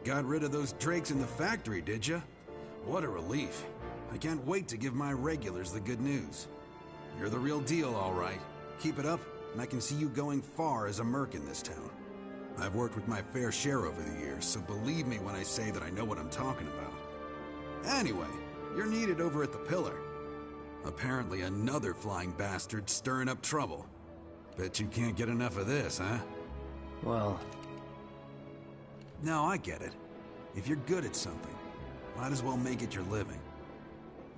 Got rid of those drakes in the factory, did ya? What a relief. I can't wait to give my regulars the good news. You're the real deal, all right. Keep it up, and I can see you going far as a merc in this town. I've worked with my fair share over the years, so believe me when I say that I know what I'm talking about. Anyway, you're needed over at the Pillar. Apparently another flying bastard stirring up trouble. Bet you can't get enough of this, huh? Well... No, I get it. If you're good at something, might as well make it your living.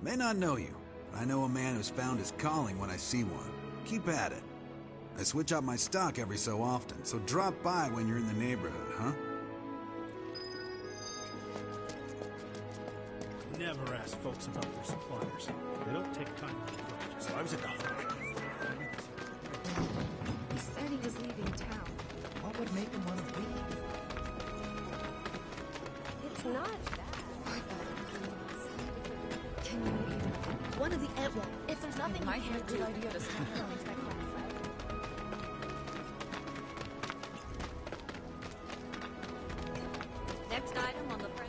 May not know you, but I know a man who's found his calling when I see one. Keep at it. I switch out my stock every so often, so drop by when you're in the neighborhood, huh? Never ask folks about their suppliers. They don't take time to approach. So I was at the hook. He said he was leaving town. What would make him want to leave? It's not that. Can you even... One of the if there's nothing It might you be a can't good do, idea to stop. don't expect that. Next item on the press.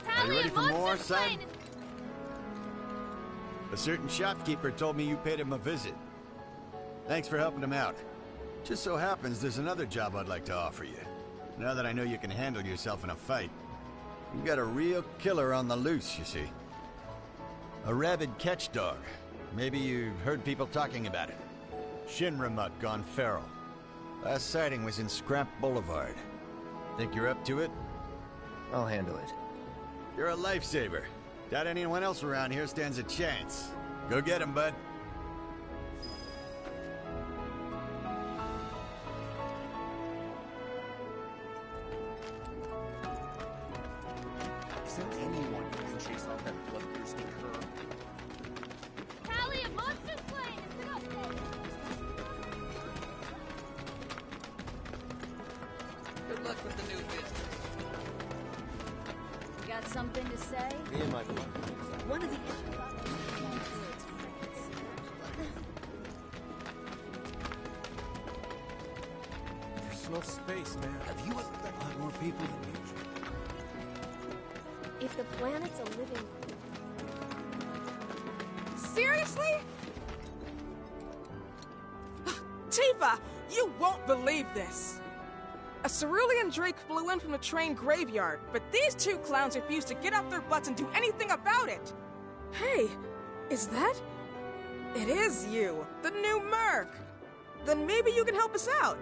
Are you ready for more, son? A certain shopkeeper told me you paid him a visit. Thanks for helping him out. Just so happens there's another job I'd like to offer you. Now that I know you can handle yourself in a fight. You've got a real killer on the loose, you see. A rabid catch dog. Maybe you've heard people talking about it. REMAKE gone feral. Last sighting was in Scrap Boulevard. Think you're up to it? I'll handle it. You're a lifesaver. Doubt anyone else around here stands a chance. Go get him, bud. Is there anyone who can chase off that bloodthirsty cur? Callie, a monster's slain! It's an update! Good luck with the new business. You got something to say? Me and my blood. One of the There's no space, man. Have you ever met a lot more people than usual? if the planet's a living... Seriously? Tifa, you won't believe this. A cerulean drake flew in from the train graveyard, but these two clowns refused to get off their butts and do anything about it. Hey, is that? It is you, the new Merc. Then maybe you can help us out.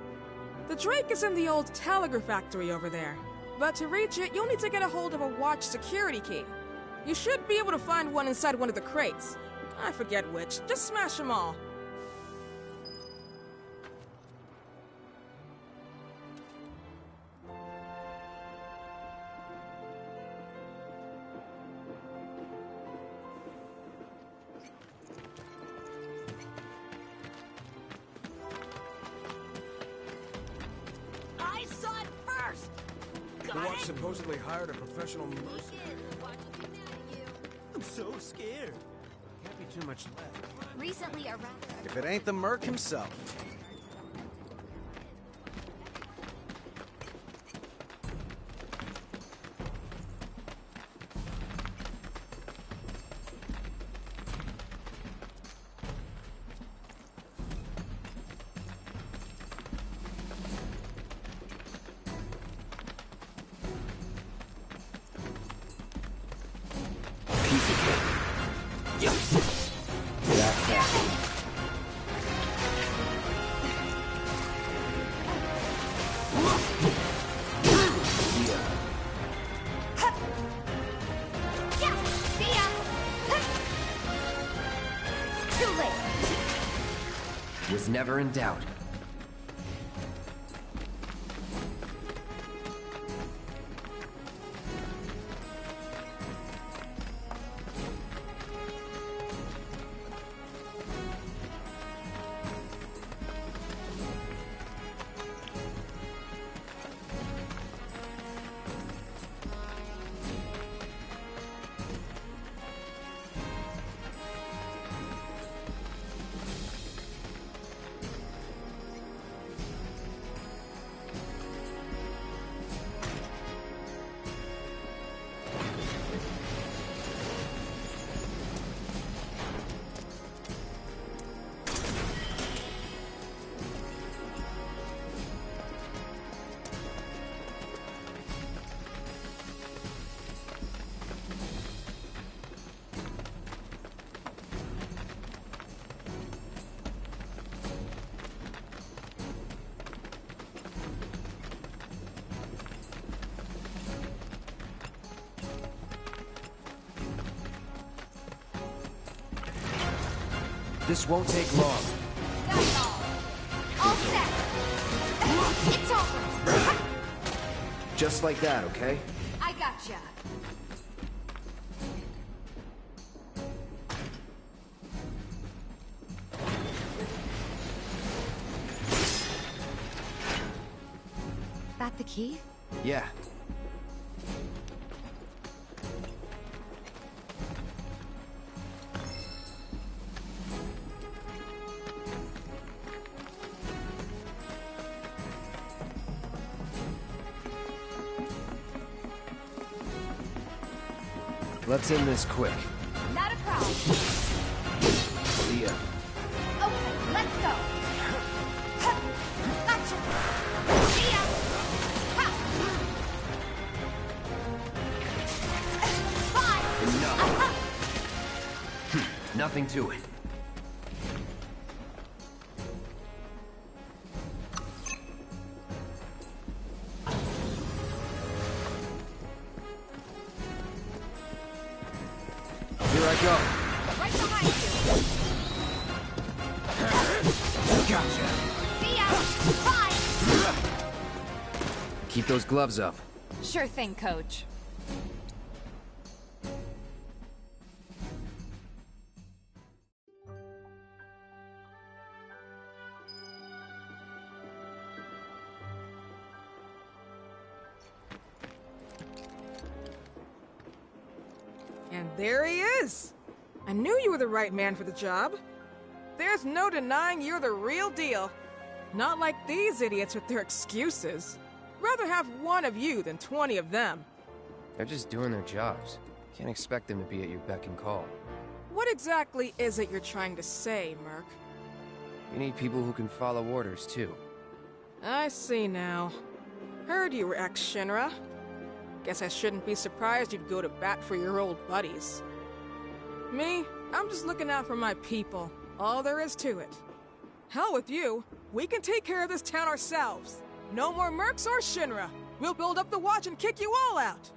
The drake is in the old telegraph factory over there. But to reach it, you'll need to get a hold of a watch security key. You should be able to find one inside one of the crates. I forget which. Just smash them all. I saw it first! The watch supposedly hired a professional mercenary. I'm so scared. Can't be too much left. Recently, a rat... If it ain't the Merc himself. Was never in doubt. This won't take long. That's all. All set. It's over. Just like that, okay? I gotcha. That the key? Yeah. Let's end this quick. Not a problem. See ya. Okay, let's go. Gotcha. See ya. Bye. Enough. Nothing to it. Here I go. Right behind you. Gotcha. See ya. Bye. Keep those gloves up. Sure thing, Coach. And there he is! I knew you were the right man for the job. There's no denying you're the real deal. Not like these idiots with their excuses. Rather have one of you than 20 of them. They're just doing their jobs. Can't expect them to be at your beck and call. What exactly is it you're trying to say, Merc? You need people who can follow orders, too. I see now. Heard you were ex-Shinra. Guess I shouldn't be surprised you'd go to bat for your old buddies. Me, I'm just looking out for my people. All there is to it. Hell with you. We can take care of this town ourselves. No more mercs or Shinra. We'll build up the watch and kick you all out.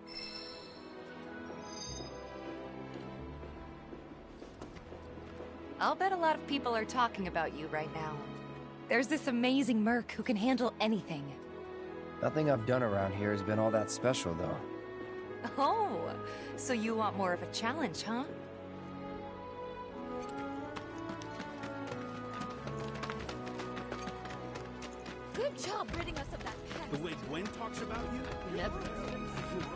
I'll bet a lot of people are talking about you right now. There's this amazing merc who can handle anything. Nothing I've done around here has been all that special, though. Oh, so you want more of a challenge, huh? Good job ridding us of that pest. The way Gwen talks about you? Never.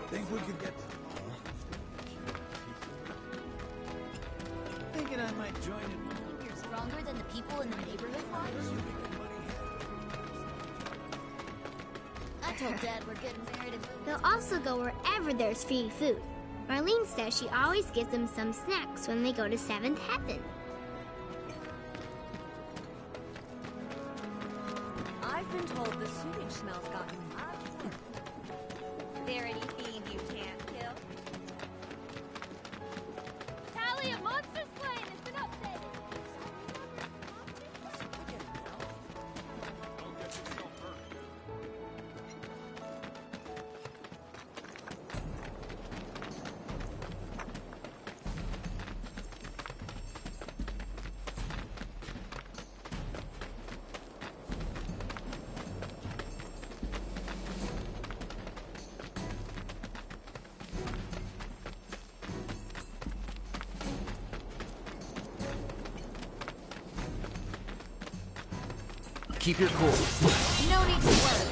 Think we could get... Thinking I might join it. You're stronger than the people in the neighborhood watch? I told Dad we're getting married and they'll also go wherever there's free food. Marlene says she always gives them some snacks when they go to 7th Heaven. I've been told the sewage smell's gotten much worse. There any fiend you can't kill? Tally of monster slain has been updated. Keep your cool. No need to worry.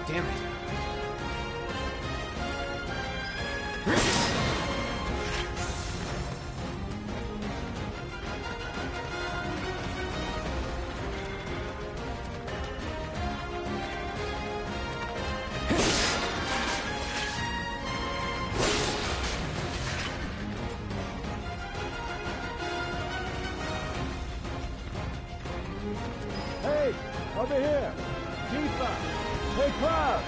Damn it. Hey, over here! Tifa! Hey, Cloud!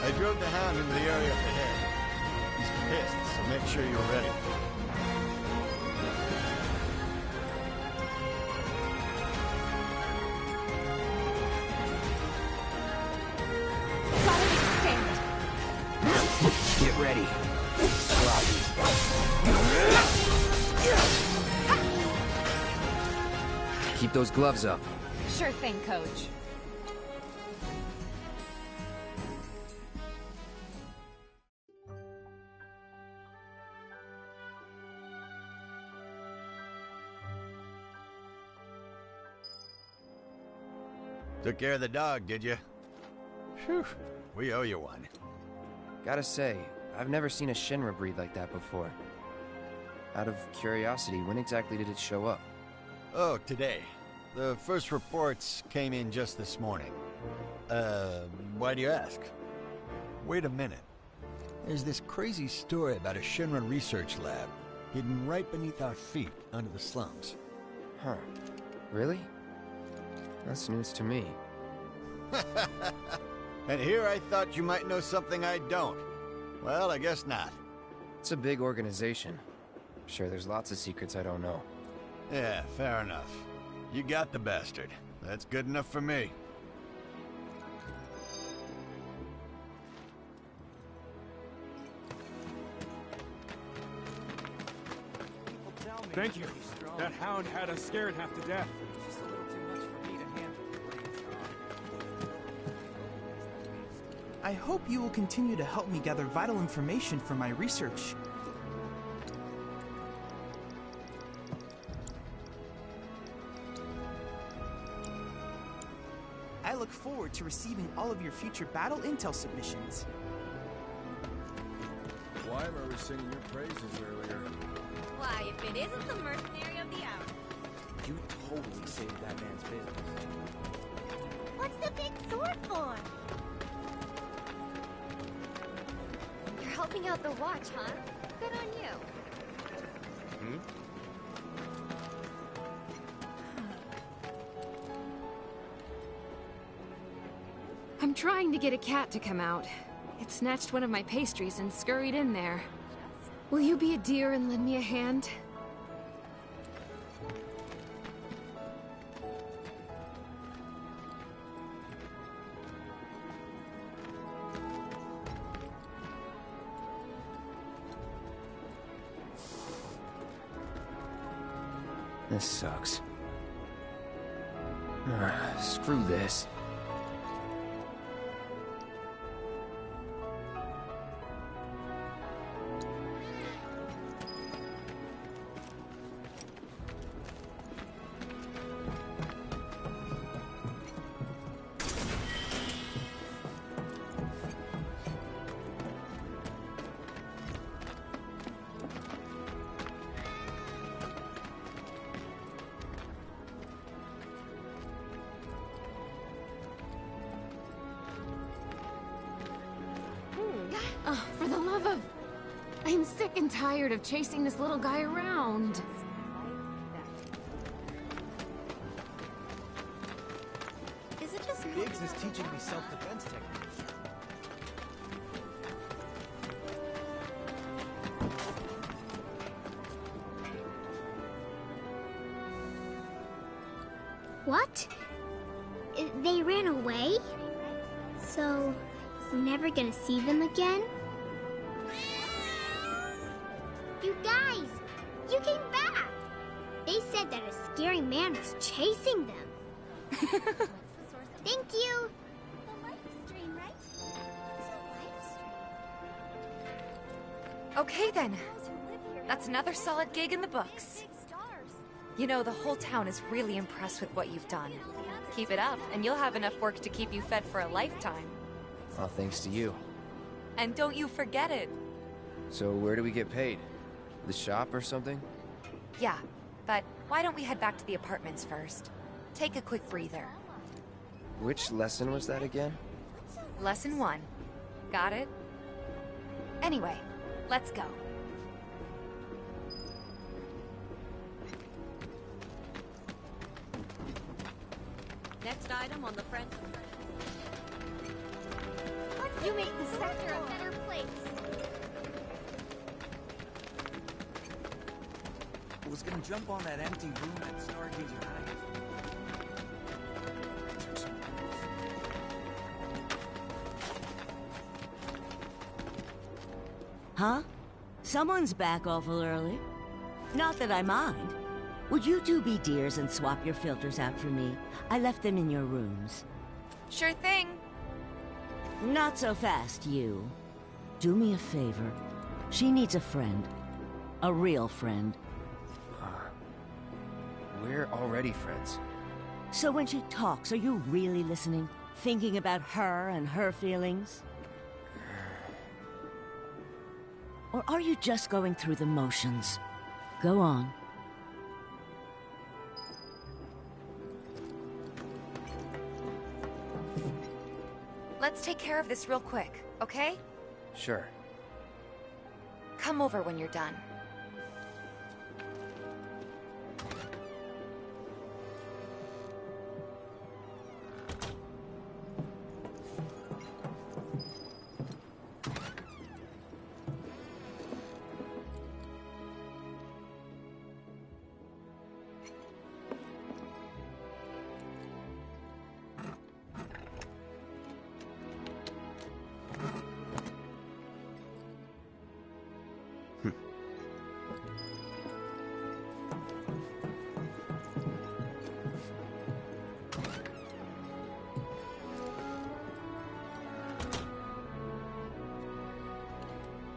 I drove the Hound into the area up ahead. He's pissed, so make sure you're ready. ready. Keep those gloves up. Sure thing, Coach. Took care of the dog, did you? Phew, we owe you one. Gotta say, I've never seen a Shinra breed like that before. Out of curiosity, when exactly did it show up? Oh, today. The first reports came in just this morning. Why do you ask? Wait a minute. There's this crazy story about a Shinra research lab hidden right beneath our feet under the slums. Huh. Really? That's news to me. And here I thought you might know something I don't. Well, I guess not. It's a big organization. I'm sure there's lots of secrets I don't know. Yeah, fair enough. You got the bastard. That's good enough for me. Thank you. That hound had us scared half to death. I hope you will continue to help me gather vital information for my research. I look forward to receiving all of your future battle intel submissions. Why were we singing your praises earlier? Why, if it isn't the mercenary of the hour. You totally saved that man's business. What's the big sword for? You're helping out the watch, huh? Good on you. Hmm? I'm trying to get a cat to come out. It snatched one of my pastries and scurried in there. Will you be a dear and lend me a hand? This sucks. Screw this. Oh, for the love of... I'm sick and tired of chasing this little guy around. Is it just Biggs is teaching me self-defense techniques? What? They ran away? So, we're never gonna see them again? You guys! You came back! They said that a scary man was chasing them. Thank you! Okay then. That's another solid gig in the books. You know, the whole town is really impressed with what you've done. Keep it up, and you'll have enough work to keep you fed for a lifetime. All thanks to you. And don't you forget it. So where do we get paid? The shop or something? Yeah, but why don't we head back to the apartments first? Take a quick breather. Which lesson was that again? Lesson 1. Got it? Anyway, let's go. Next item on the front. You make the sector a better place. I was gonna jump on that empty room at Stargate High. Huh? Someone's back awful early. Not that I mind. Would you two be dears and swap your filters out for me? I left them in your rooms. Sure thing. Not so fast, you. Do me a favor. She needs a friend. A real friend. We're already friends. So when she talks, are you really listening? Thinking about her and her feelings? Or are you just going through the motions? Go on. Let's take care of this real quick, okay? Sure. Come over when you're done.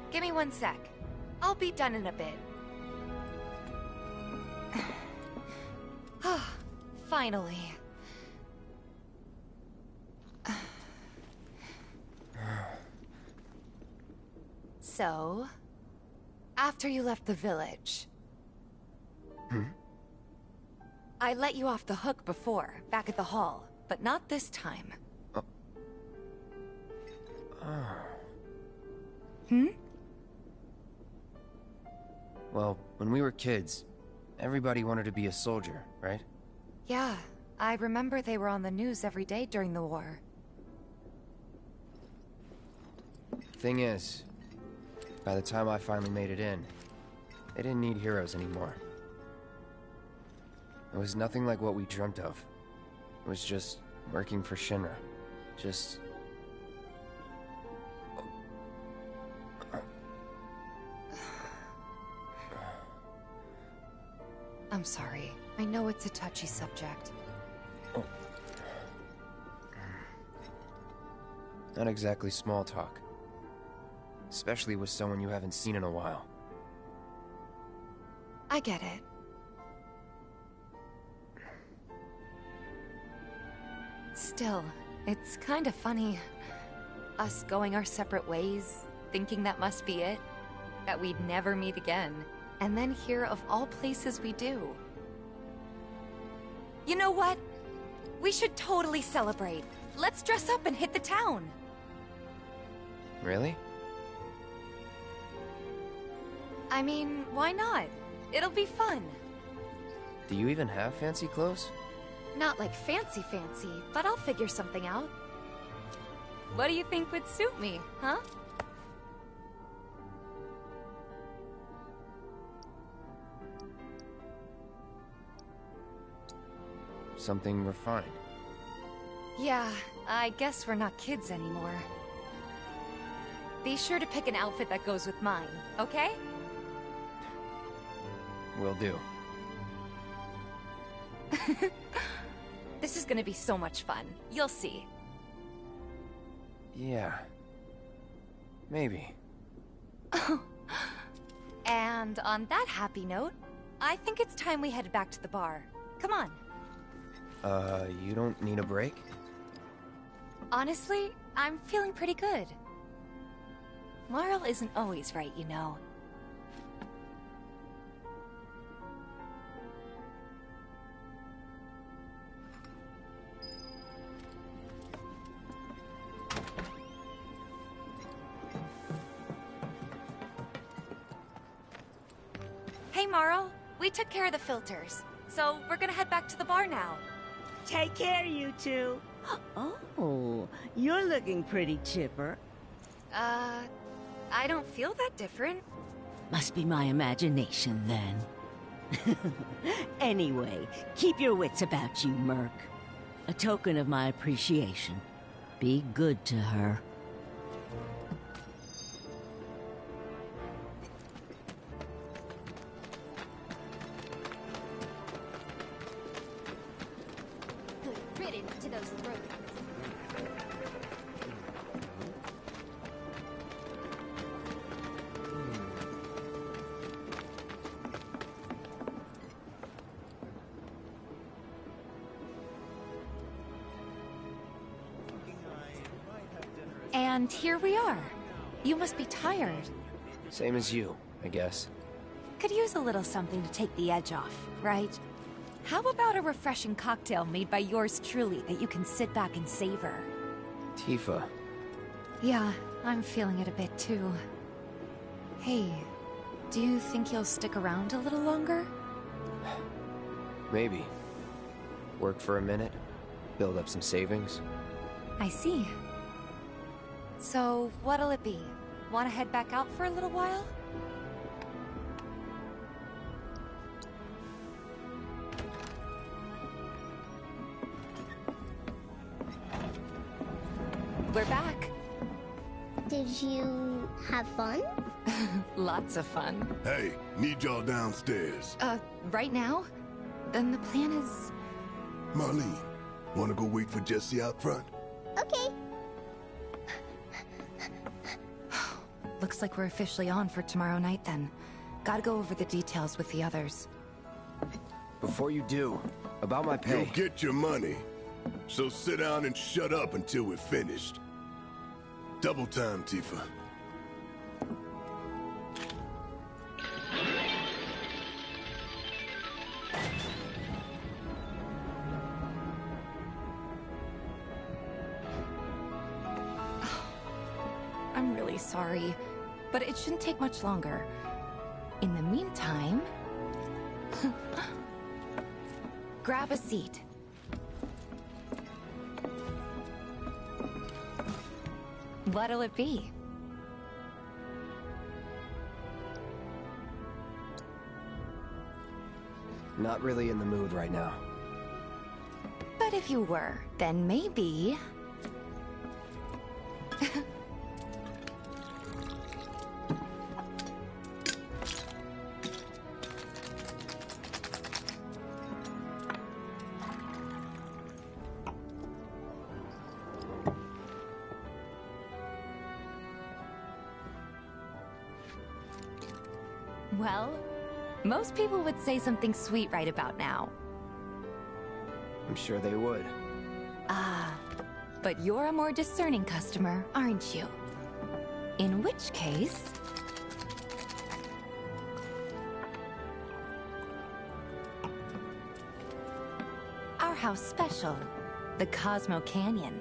Give me 1 sec. I'll be done in a bit. Finally. So, after you left the village... I let you off the hook before, back at the hall, but not this time. Well, when we were kids, everybody wanted to be a soldier, right? Yeah, I remember they were on the news every day during the war. Thing is, by the time I finally made it in, they didn't need heroes anymore. It was nothing like what we dreamt of. It was just working for Shinra. Just... I'm sorry. I know it's a touchy subject. Not exactly small talk. Especially with someone you haven't seen in a while. I get it. Still, it's kind of funny. Us going our separate ways, thinking that must be it. That we'd never meet again. And then here, of all places, we do. You know what? We should totally celebrate. Let's dress up and hit the town. Really? I mean, why not? It'll be fun. Do you even have fancy clothes? Not like fancy, but I'll figure something out. What do you think would suit me, huh? Something refined. Yeah, I guess we're not kids anymore. Be sure to pick an outfit that goes with mine, okay? Will do. This is gonna be so much fun. You'll see. Yeah. Maybe. And on that happy note, I think it's time we headed back to the bar. Come on. You don't need a break? Honestly, I'm feeling pretty good. Marl isn't always right, you know. Hey, Marl. We took care of the filters, so we're gonna head back to the bar now. Take care, you two. Oh, you're looking pretty chipper. I don't feel that different. Must be my imagination, then. Anyway, keep your wits about you, Merc. A token of my appreciation. Be good to her. riddance to those rodents. And here we are. You must be tired. Same as you, I guess. Could use a little something to take the edge off, right? How about a refreshing cocktail made by yours truly that you can sit back and savor? Tifa. Yeah, I'm feeling it a bit too. Hey, do you think you'll stick around a little longer? Maybe. Work for a minute, build up some savings. I see. So, what'll it be? Want to head back out for a little while? We're back. Did you have fun? Lots of fun. Hey, need y'all downstairs. Right now? Then the plan is... Marlene, wanna go wait for Jesse out front? Okay. Looks like we're officially on for tomorrow night then. Gotta go over the details with the others. Before you do, about my pay... You'll get your money. So sit down and shut up until we're finished. Double time, Tifa. I'm really sorry, but it shouldn't take much longer. In the meantime... grab a seat. What'll it be? Not really in the mood right now. But if you were, then maybe... Well, most people would say something sweet right about now. I'm sure they would. Ah, but you're a more discerning customer, aren't you? In which case... our house special, the Cosmo Canyon.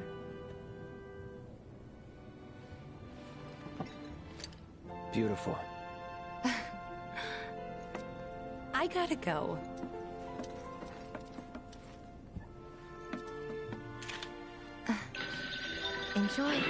Beautiful. I gotta go. Enjoy.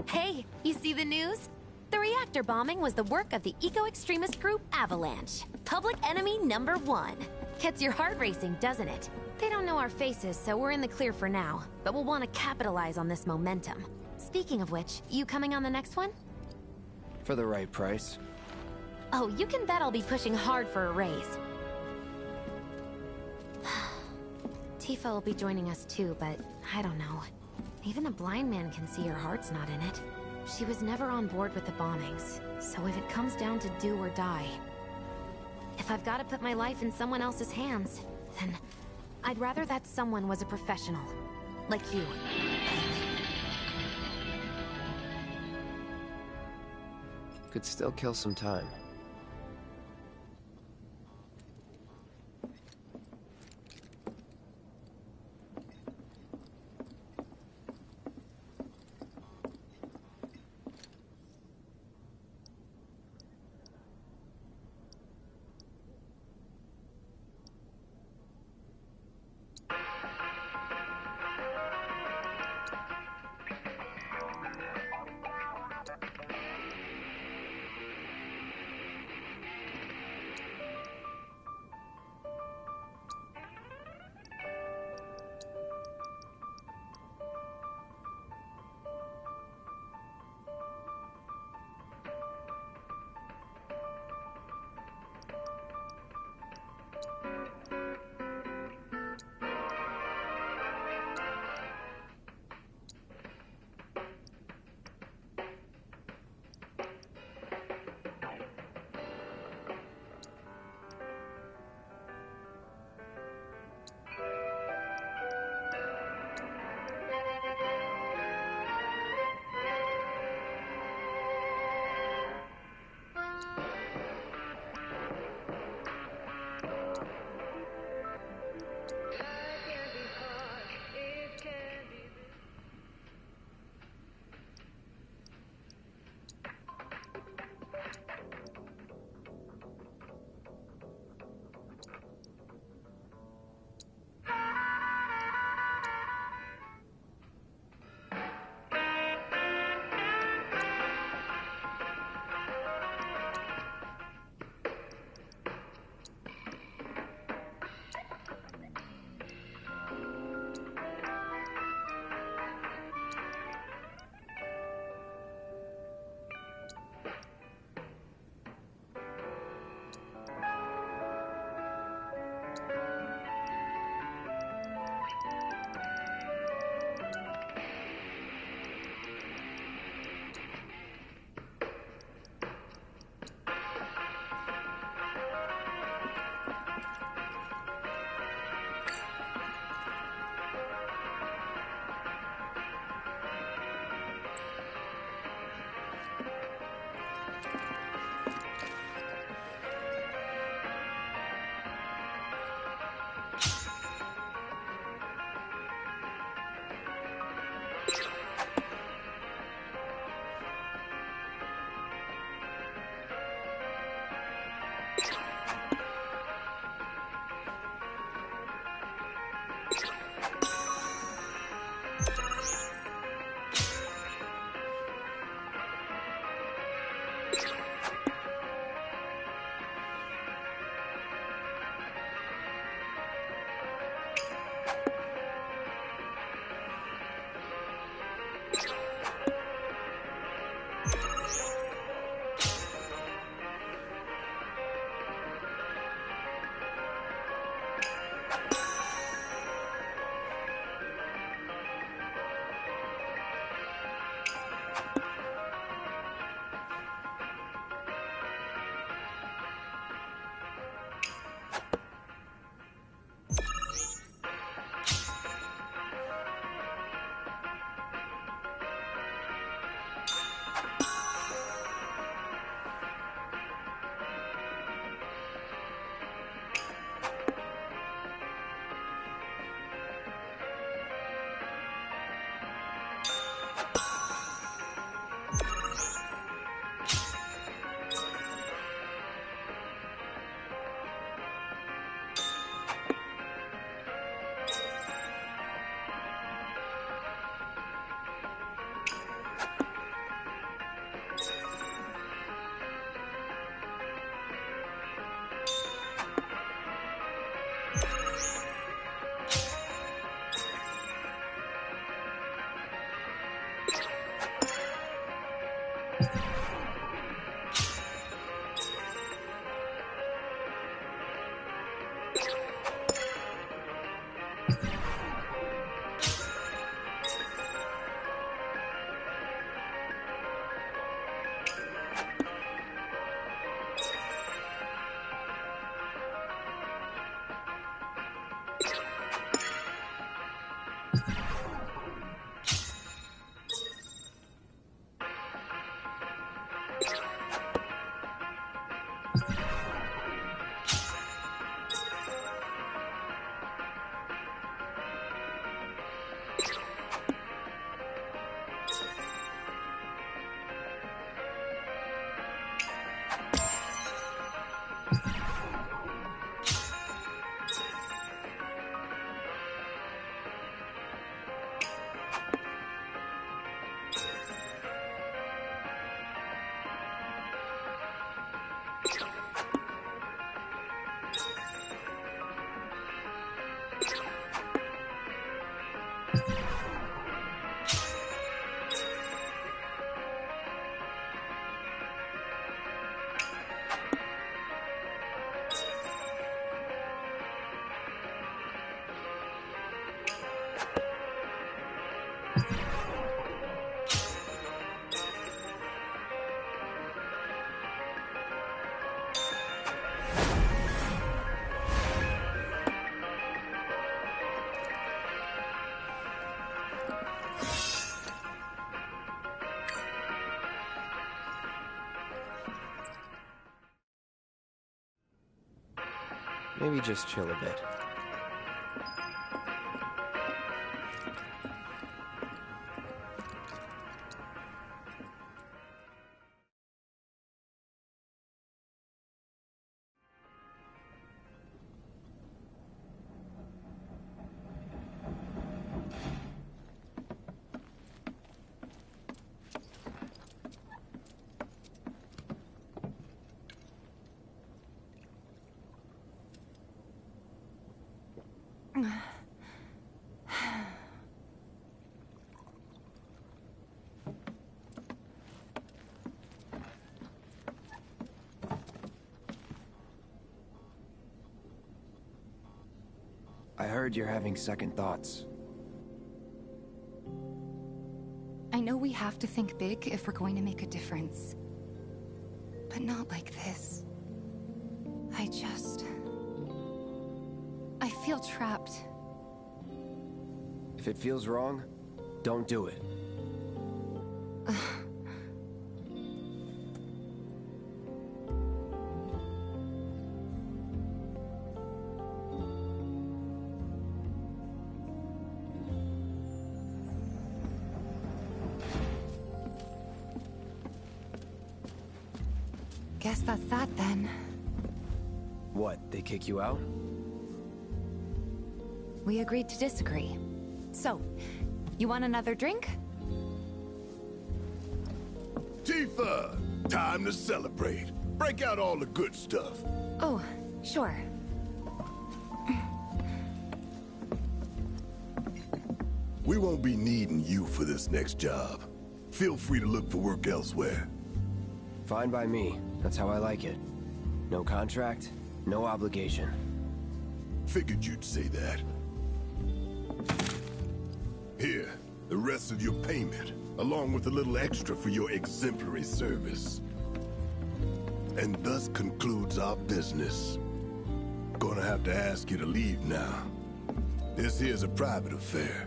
Hey, you see the news? The reactor bombing was the work of the eco-extremist group Avalanche. Public enemy #1. Gets your heart racing, doesn't it? They don't know our faces, so we're in the clear for now. But we'll want to capitalize on this momentum. Speaking of which, you coming on the next one? For the right price. Oh, you can bet I'll be pushing hard for a raise. Tifa will be joining us too, but I don't know. Even a blind man can see her heart's not in it. She was never on board with the bombings, so if it comes down to do or die... if I've got to put my life in someone else's hands, then I'd rather that someone was a professional. Like you. Could still kill some time. Maybe just chill a bit. I heard you're having second thoughts. I know we have to think big if we're going to make a difference. But not like this. I feel trapped. If it feels wrong, don't do it. Guess that's that then. What, they kick you out? We agreed to disagree. So, you want another drink? Tifa! Time to celebrate. Break out all the good stuff. Oh, sure. We won't be needing you for this next job. Feel free to look for work elsewhere. Fine by me. That's how I like it. No contract, no obligation. Figured you'd say that. Here, the rest of your payment, along with a little extra for your exemplary service. And thus concludes our business. Gonna have to ask you to leave now. This here's a private affair.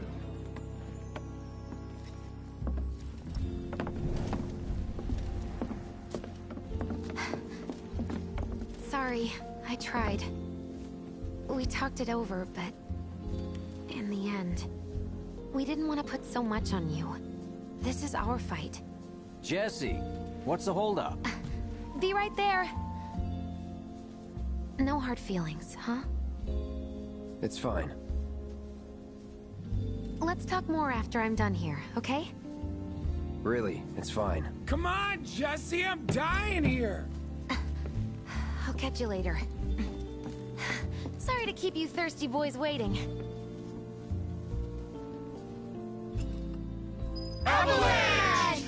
Sorry, I tried. We talked it over, but in the end, we didn't want to put so much on you. This is our fight. Jesse, what's the holdup? Be right there. No hard feelings, huh? It's fine. Let's talk more after I'm done here, okay? Really, it's fine. Come on, Jesse, I'm dying here! I'll catch you later. Sorry to keep you thirsty boys waiting. Avalanche!